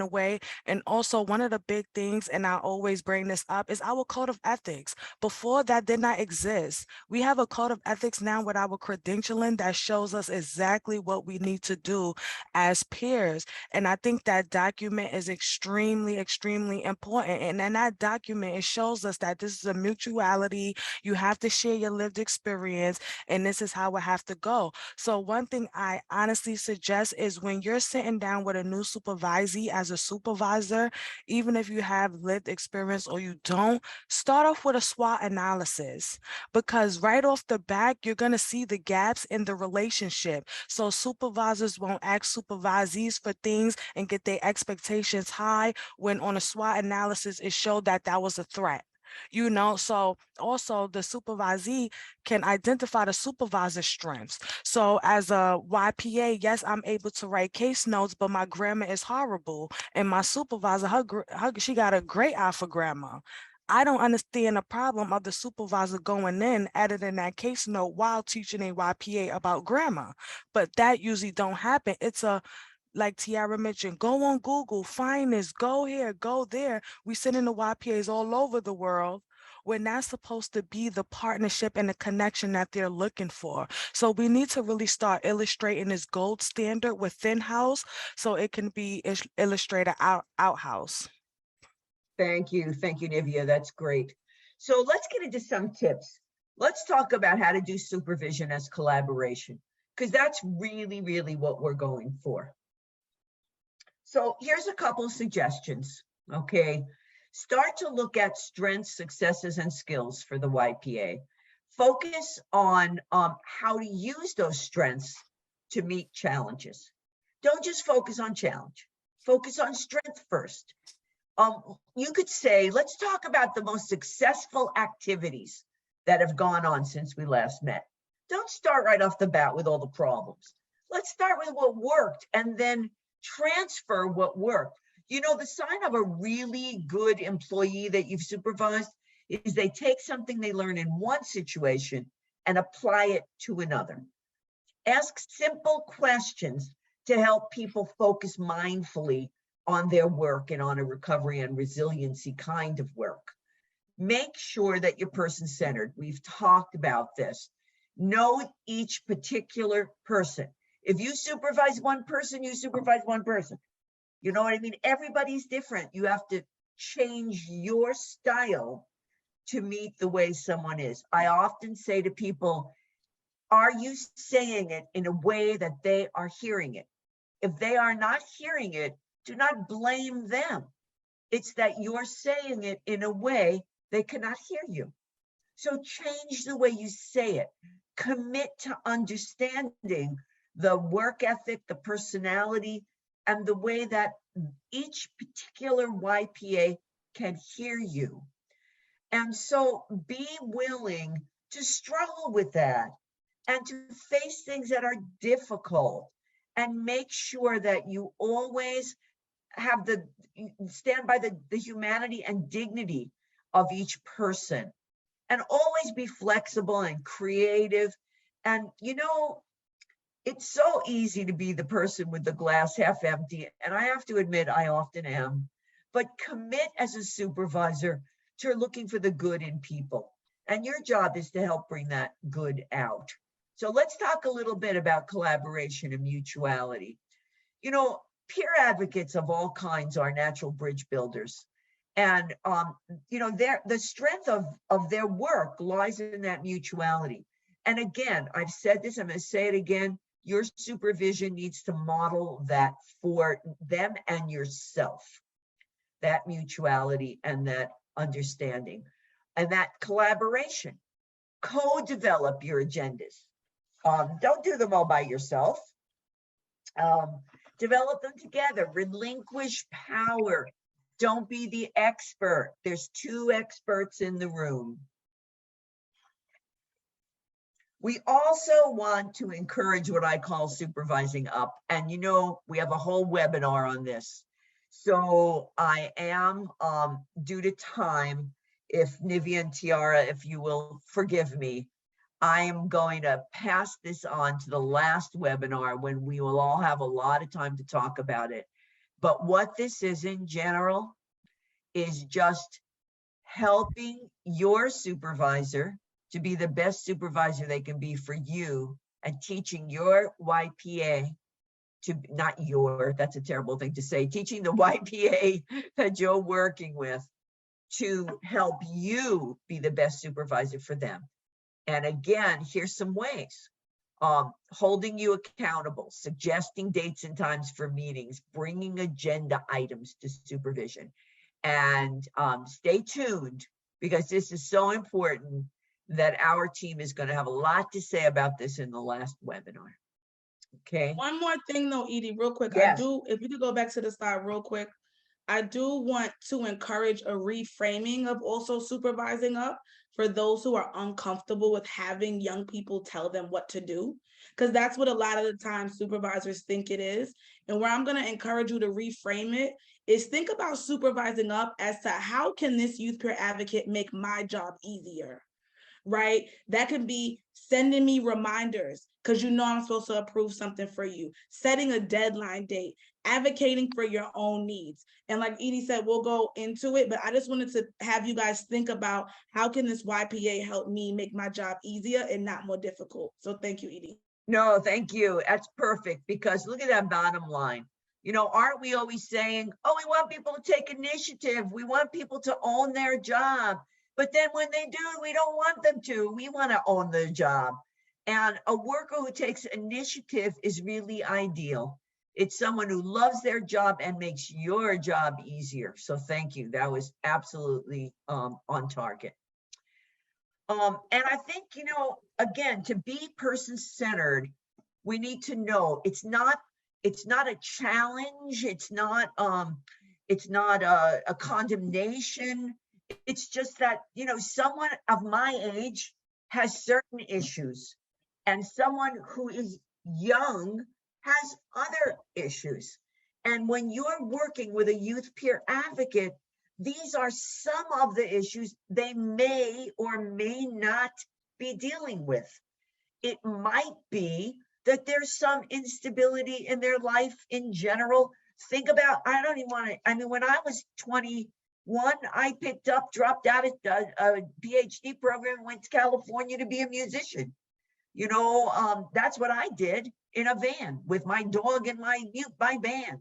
a way. And also one of the big things, and I always bring this up, is our code of ethics. Before that did not exist. We have a code of ethics now with our credentialing that shows us exactly what we need to do as peers. And I think that document is extremely, extremely important. And in that document, it shows us that this is a mutuality. You have to share your lived experience, and this is how it have to go. So one thing I honestly suggest is when you're sitting down with a new supervisee as a supervisor, even if you have lived experience or you don't, start off with a SWOT analysis, because right off the bat, you're going to see the gaps in the relationship. So supervisors won't ask supervisees for things and get their expectations high when on a SWOT analysis, it showed that that was a threat. So also the supervisee can identify the supervisor's strengths. So as a YPA, yes, I'm able to write case notes, but my grammar is horrible. And my supervisor, she got a great eye for grammar. I don't understand the problem of the supervisor going in, editing that case note while teaching a YPA about grammar. But that usually don't happen. It's like Tiara mentioned, go on Google, find this, go here, go there. We send in the YPAs all over the world when that's supposed to be the partnership and the connection that they're looking for. So we need to really start illustrating this gold standard within house so it can be illustrated out house. Thank you, Nivea, that's great. So let's get into some tips. Let's talk about how to do supervision as collaboration, because that's really, really what we're going for. So here's a couple of suggestions, okay? Start to look at strengths, successes, and skills for the YPA. Focus on how to use those strengths to meet challenges. Don't just focus on challenge. Focus on strength first. You could say, let's talk about the most successful activities that have gone on since we last met. Don't start right off the bat with all the problems. Let's start with what worked and then transfer what worked. You know, the sign of a really good employee that you've supervised is they take something they learn in one situation and apply it to another. Ask simple questions to help people focus mindfully on their work and on a recovery and resiliency kind of work. Make sure that you're person-centered. We've talked about this. Know each particular person. If you supervise one person, you supervise one person. You know what I mean? Everybody's different. You have to change your style to meet the way someone is. I often say to people, are you saying it in a way that they are hearing it? If they are not hearing it, do not blame them. It's that you're saying it in a way they cannot hear you. So change the way you say it. Commit to understanding the work ethic, the personality, and the way that each particular YPA can hear you. And so be willing to struggle with that and to face things that are difficult, and make sure that you always have stand by the humanity and dignity of each person, and always be flexible and creative. And you know, it's so easy to be the person with the glass half empty, and I have to admit I often am, but commit as a supervisor to looking for the good in people, and your job is to help bring that good out. So let's talk a little bit about collaboration and mutuality. You know, peer advocates of all kinds are natural bridge builders. And, you know, the strength of their work lies in that mutuality. And again, I've said this, I'm going to say it again, your supervision needs to model that for them and yourself, that mutuality and that understanding and that collaboration. Co-develop your agendas. Don't do them all by yourself. Develop them together. Relinquish power. Don't be the expert. There's two experts in the room. We also want to encourage what I call supervising up. And we have a whole webinar on this. So I am, due to time, if Nivea and Tiara, if you will forgive me, I am going to pass this on to the last webinar when we will all have a lot of time to talk about it. But what this is in general is just helping your supervisor to be the best supervisor they can be for you, and teaching your YPA to, not your, that's a terrible thing to say, teaching the YPA that you're working with to help you be the best supervisor for them. And again, here's some ways. Holding you accountable, suggesting dates and times for meetings, bringing agenda items to supervision. And stay tuned, because this is so important that our team is going to have a lot to say about this in the last webinar. Okay. One more thing though, Edie, real quick. Yes. If you could go back to the slide real quick, I do want to encourage a reframing of also supervising up for those who are uncomfortable with having young people tell them what to do, because that's what a lot of the time supervisors think it is. And where I'm going to encourage you to reframe it is think about supervising up as to how can this youth peer advocate make my job easier, right? That could be sending me reminders because I'm supposed to approve something for you, setting a deadline date, advocating for your own needs. And like Edie said, we'll go into it, but I just wanted to have you guys think about how can this YPA help me make my job easier and not more difficult. So thank you, Edie. No, thank you. That's perfect, because look at that bottom line. Aren't we always saying, oh, we want people to take initiative. We want people to own their job. But then when they do, we don't want them to. We want to own their job. And a worker who takes initiative is really ideal. It's someone who loves their job and makes your job easier. So thank you. That was absolutely on target. And I think, again, to be person-centered, we need to know it's not a challenge. It's not a condemnation. It's just that, someone of my age has certain issues, and someone who is young has other issues. And when you're working with a youth peer advocate, these are some of the issues they may or may not be dealing with. It might be that there's some instability in their life in general. Think about, when I was 21, I dropped out of a PhD program, went to California to be a musician. That's what I did in a van with my dog and my band.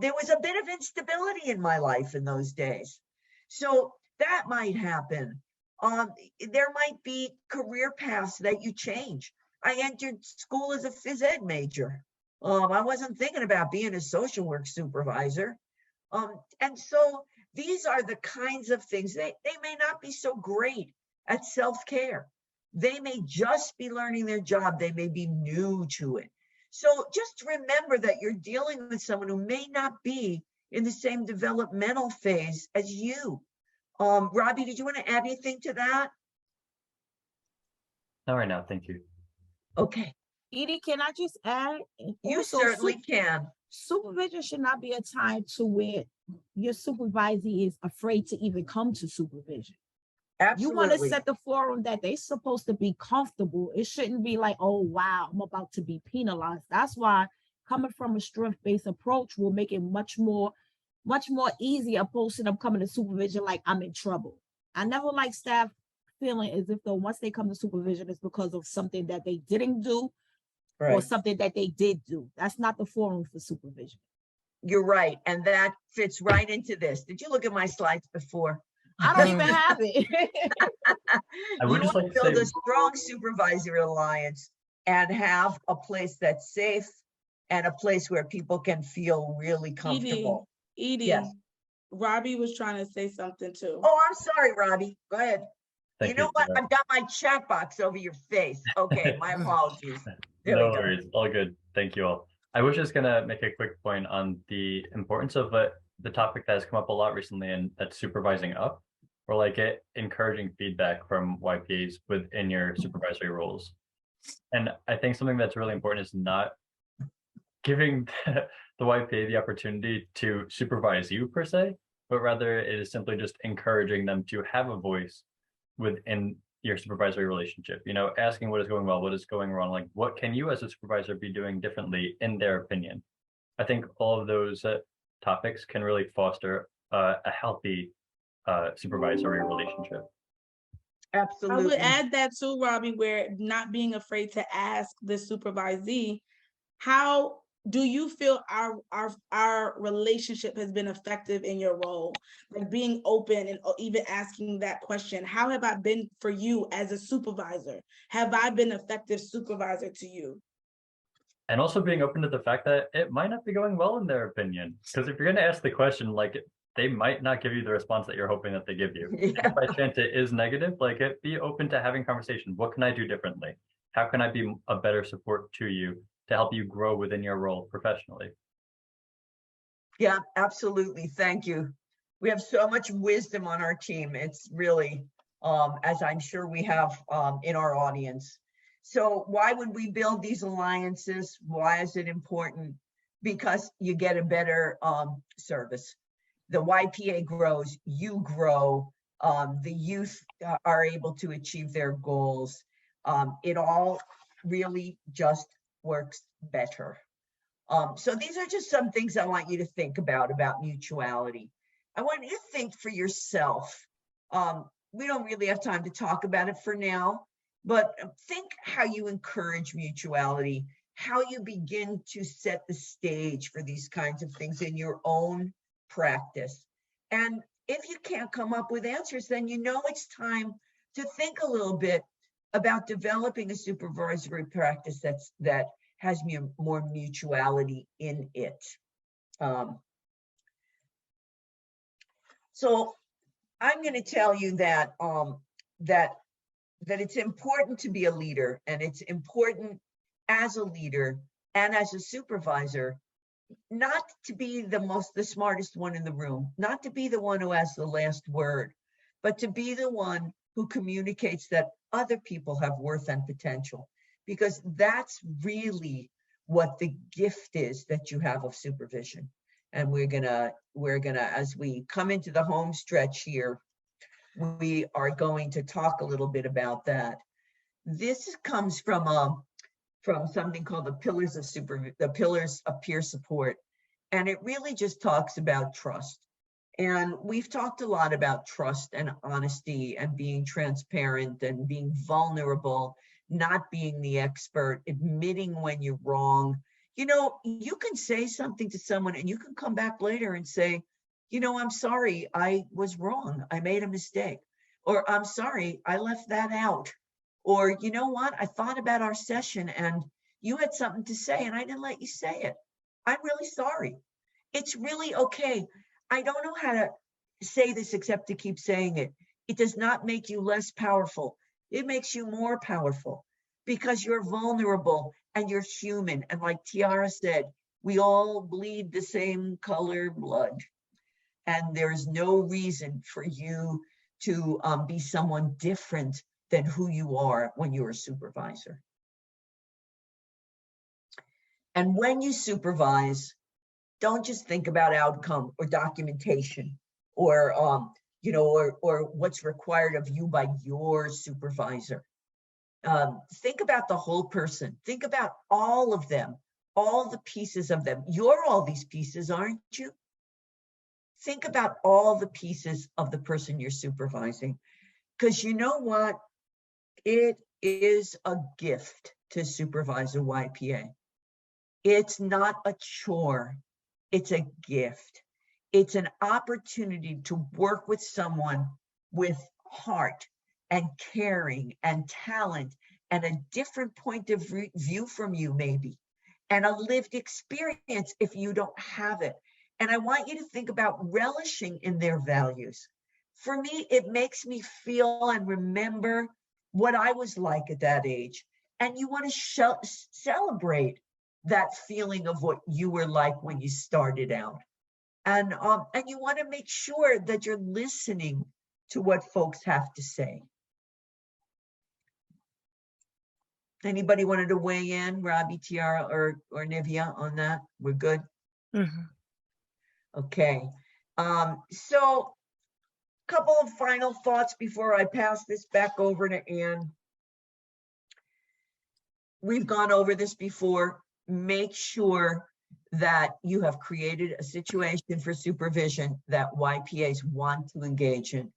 There was a bit of instability in my life in those days. So that might happen. There might be career paths that you change. I entered school as a phys ed major. I wasn't thinking about being a social work supervisor. And so these are the kinds of things they may not be so great at self-care. They may just be learning their job. They may be new to it. So just remember that you're dealing with someone who may not be in the same developmental phase as you. Robbie, did you want to add anything to that? Not right now, thank you. Okay. Edie, can I just add? You Also, certainly can. Supervision should not be a time to where your supervisee is afraid to even come to supervision. Absolutely. You want to set the forum that they're supposed to be comfortable. It shouldn't be like, oh, wow, I'm about to be penalized. That's why coming from a strength-based approach will make it much more easy opposed to them coming to supervision like I'm in trouble. I never like staff feeling as if though once they come to supervision, it's because of something that they didn't do or something that they did do. That's not the forum for supervision. You're right. And that fits right into this. Did you look at my slides before? I don't even have it. I would just like to build say, a strong supervisor alliance and have a place that's safe and a place where people can feel really comfortable. Edie, yes. Robbie was trying to say something too. Oh, I'm sorry, Robbie. Go ahead. Thank you know you. what? I've got my chat box over your face. Okay, my apologies. There No we go. worries, all good. Thank you all. I was just gonna make a quick point on the importance of the topic that has come up a lot recently, and that's supervising up. or like encouraging feedback from YPAs within your supervisory roles. And I think something that's really important is not giving the YPA the opportunity to supervise you per se, but rather it is simply just encouraging them to have a voice within your supervisory relationship. You know, asking what is going well, what is going wrong, like what can you as a supervisor be doing differently in their opinion. I think all of those topics can really foster a healthy supervisory relationship. I would Absolutely. add that too, Robbie, where not being afraid to ask the supervisee, how do you feel our relationship has been effective in your role? Like being open and even asking that question, how have I been for you as a supervisor? Have I been effective supervisor to you? And also being open to the fact that it might not be going well in their opinion. Because if you're going to ask the question, like they might not give you the response that you're hoping that they give you. Yeah. If by chance it is negative, like be open to having conversation. What can I do differently? How can I be a better support to you to help you grow within your role professionally? Yeah, absolutely. Thank you. We have so much wisdom on our team. It's really, as I'm sure we have in our audience. So why would we build these alliances? Why is it important? Because you get a better service. The YPA grows, you grow, the youth are able to achieve their goals. It all really just works better. So these are just some things I want you to think about mutuality. I want you to think for yourself. We don't really have time to talk about it for now, but think how you encourage mutuality, how you begin to set the stage for these kinds of things in your own practice. And if you can't come up with answers, then you know it's time to think a little bit about developing a supervisory practice that has more mutuality in it. So I'm going to tell you that that it's important to be a leader, and it's important as a leader and as a supervisor not to be the smartest one in the room, not to be the one who has the last word, but to be the one who communicates that other people have worth and potential, because that's really what the gift is that you have of supervision. And we're gonna, as we come into the home stretch here, we are going to talk a little bit about that. This comes from something called the pillars of peer support. And it really just talks about trust. And we've talked a lot about trust and honesty and being transparent and being vulnerable, not being the expert, admitting when you're wrong. You know, you can say something to someone and you can come back later and say, you know, I'm sorry, I was wrong. I made a mistake. Or I'm sorry, I left that out. Or, you know what, I thought about our session and you had something to say and I didn't let you say it. I'm really sorry. It's really okay. I don't know how to say this except to keep saying it. It does not make you less powerful. It makes you more powerful because you're vulnerable and you're human. And like Tiara said, we all bleed the same color blood. And there's no reason for you to be someone different than who you are when you're a supervisor. And when you supervise, don't just think about outcome or documentation or you know, or what's required of you by your supervisor. Think about the whole person. Think about all of them, all the pieces of them. You're all these pieces, aren't you? Think about all the pieces of the person you're supervising, because you know what? It is a gift to supervise a YPA. It's not a chore. It's a gift. It's an opportunity to work with someone with heart and caring and talent and a different point of view from you, maybe, and a lived experience if you don't have it. And I want you to think about relishing in their values. For me, it makes me feel and remember what I was like at that age. And you want to celebrate that feeling of what you were like when you started out. And you want to make sure that you're listening to what folks have to say. Anybody wanted to weigh in, Robbie, Tiara, or Nivea on that? We're good? Mhm. Okay. So couple of final thoughts before I pass this back over to Ann. We've gone over this before. Make sure that you have created a situation for supervision that YPAs want to engage in.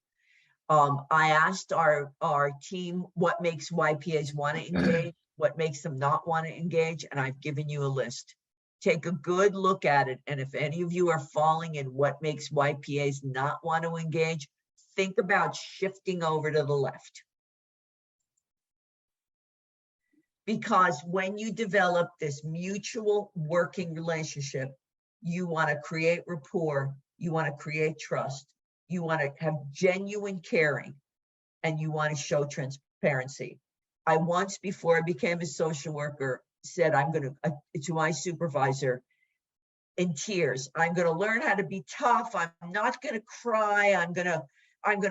I asked our team what makes YPAs want to engage, what makes them not want to engage, and I've given you a list. Take a good look at it, and if any of you are falling in what makes YPAs not want to engage, think about shifting over to the left. Because when you develop this mutual working relationship, you want to create rapport, you want to create trust, you want to have genuine caring, and you want to show transparency. I once, before I became a social worker, said I'm going to my supervisor in tears, I'm going to learn how to be tough. I'm not going to cry. I'm going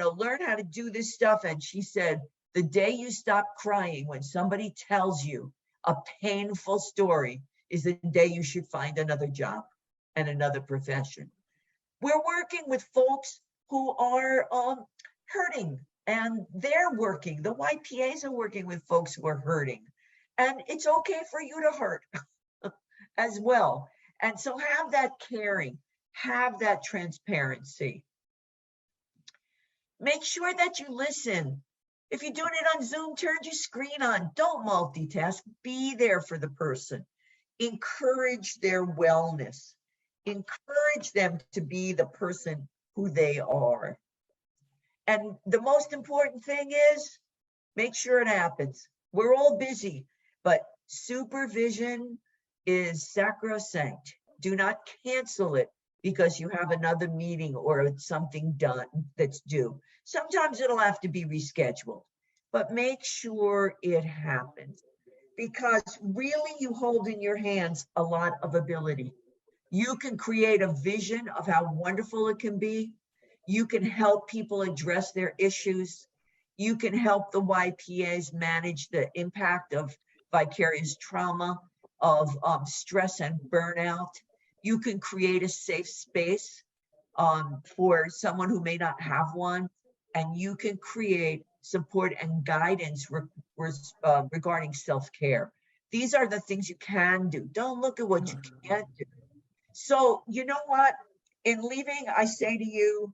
to learn how to do this stuff. And she said, the day you stop crying when somebody tells you a painful story is the day you should find another job and another profession. We're working with folks who are hurting, and they're working. The YPAs are working with folks who are hurting. And it's okay for you to hurt as well. And so have that caring, have that transparency. Make sure that you listen. If you're doing it on Zoom, turn your screen on. Don't multitask. Be there for the person. Encourage their wellness. Encourage them to be the person who they are. And the most important thing is, make sure it happens. We're all busy, but supervision is sacrosanct. Do not cancel it because you have another meeting or something done that's due. Sometimes it'll have to be rescheduled, but make sure it happens, because really you hold in your hands a lot of ability. You can create a vision of how wonderful it can be. You can help people address their issues. You can help the YPAs manage the impact of vicarious trauma, of stress and burnout. You can create a safe space for someone who may not have one, and you can create support and guidance regarding self-care. These are the things you can do. Don't look at what you can't do. So you know what? In leaving, I say to you,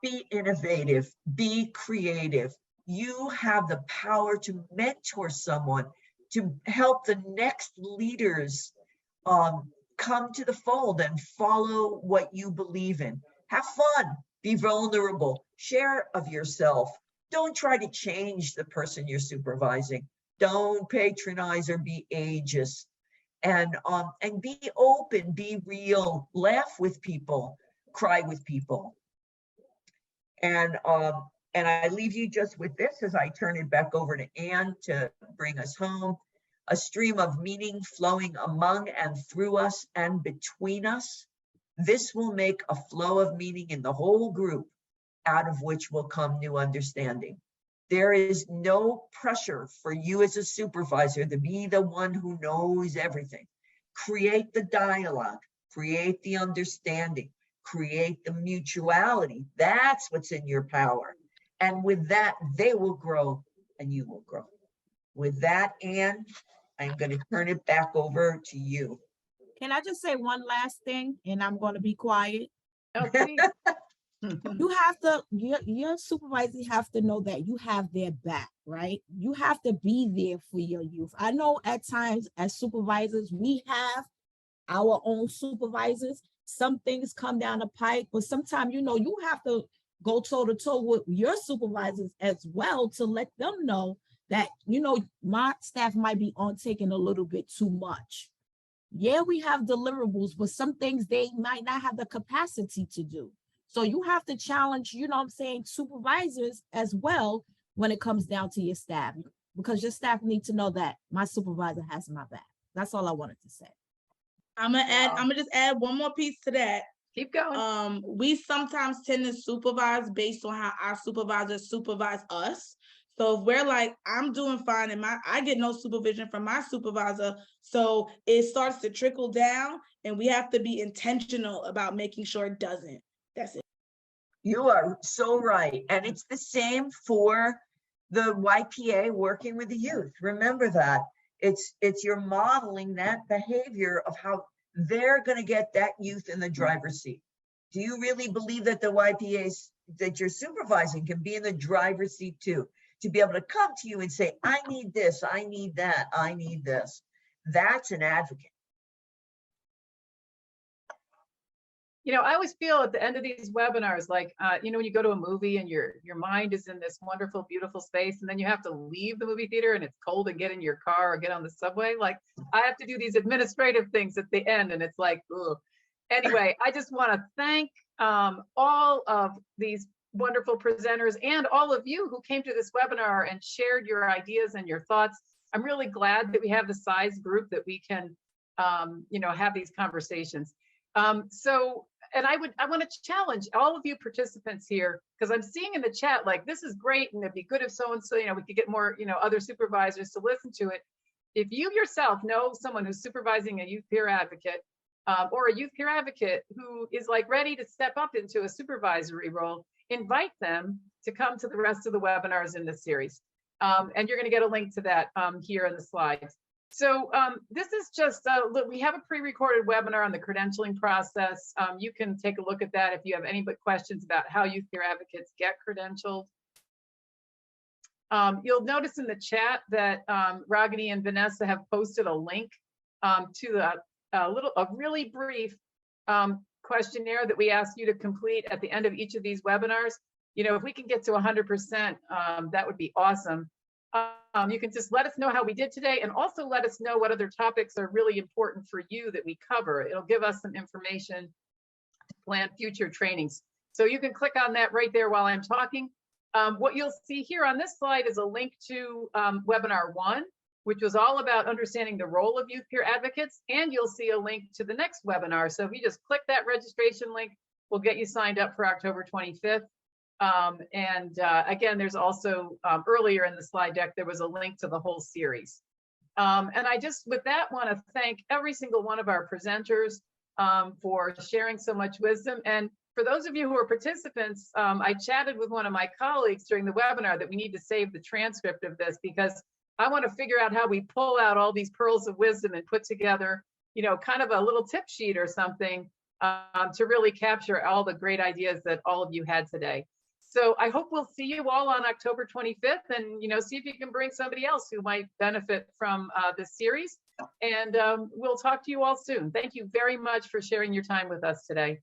be innovative, be creative. You have the power to mentor someone, to help the next leaders come to the fold and follow what you believe in. Have fun, be vulnerable, share of yourself. Don't try to change the person you're supervising. Don't patronize or be ageist. And be open, be real, laugh with people, cry with people. And I leave you just with this as I turn it back over to Ann to bring us home. A stream of meaning flowing among and through us and between us. This will make a flow of meaning in the whole group, out of which will come new understanding. There is no pressure for you as a supervisor to be the one who knows everything. Create the dialogue, create the understanding, create the mutuality. That's what's in your power. And with that, they will grow and you will grow. With that, Ann, I'm going to turn it back over to you. Can I just say one last thing, and I'm going to be quiet? Oh, please. You have to, your supervisors have to know that you have their back, right? You have to be there for your youth. I know at times as supervisors, we have our own supervisors. Some things come down the pike, but sometimes, you know, you have to go toe to toe with your supervisors as well to let them know that, you know, my staff might be on taking a little bit too much. Yeah, we have deliverables, but some things they might not have the capacity to do. So you have to challenge, you know what I'm saying, supervisors as well when it comes down to your staff, because your staff need to know that my supervisor has my back. That's all I wanted to say. I'm gonna just add one more piece to that. Keep going. We sometimes tend to supervise based on how our supervisors supervise us. So if we're like, I'm doing fine and I get no supervision from my supervisor, so it starts to trickle down and we have to be intentional about making sure it doesn't. That's it. You are so right. And it's the same for the YPA working with the youth. Remember that. It's you're modeling that behavior of how they're going to get that youth in the driver's seat. Do you really believe that the YPAs that you're supervising can be in the driver's seat too? To be able to come to you and say, I need this, I need that, I need this. That's an advocate. You know, I always feel at the end of these webinars, like, you know, when you go to a movie and your mind is in this wonderful, beautiful space, and then you have to leave the movie theater and it's cold and get in your car or get on the subway. Like, I have to do these administrative things at the end, and it's like, ugh. Anyway, I just want to thank all of these wonderful presenters and all of you who came to this webinar and shared your ideas and your thoughts. I'm really glad that we have the size group that we can, you know, have these conversations. And I want to challenge all of you participants here, because I'm seeing in the chat, like, this is great, and it'd be good if so-and-so, you know, we could get more, you know, other supervisors to listen to it. If you yourself know someone who's supervising a youth peer advocate, or a youth peer advocate who is like ready to step up into a supervisory role, invite them to come to the rest of the webinars in this series. And you're going to get a link to that here in the slides. So this is just, look, we have a pre-recorded webinar on the credentialing process. You can take a look at that if you have any questions about how youth peer advocates get credentialed. You'll notice in the chat that Ragini and Vanessa have posted a link to a really brief questionnaire that we ask you to complete at the end of each of these webinars. You know, if we can get to 100%, that would be awesome. You can just let us know how we did today, and also let us know what other topics are really important for you that we cover. It'll give us some information to plan future trainings. So you can click on that right there while I'm talking. What you'll see here on this slide is a link to webinar 1, which was all about understanding the role of youth peer advocates, and you'll see a link to the next webinar. So if you just click that registration link, we'll get you signed up for October 25th. Again, there's also earlier in the slide deck, there was a link to the whole series. And I just, with that, want to thank every single one of our presenters for sharing so much wisdom. And for those of you who are participants, I chatted with one of my colleagues during the webinar that we need to save the transcript of this, because I want to figure out how we pull out all these pearls of wisdom and put together, you know, kind of a little tip sheet or something to really capture all the great ideas that all of you had today. So I hope we'll see you all on October 25th, and, you know, see if you can bring somebody else who might benefit from this series. And we'll talk to you all soon. Thank you very much for sharing your time with us today.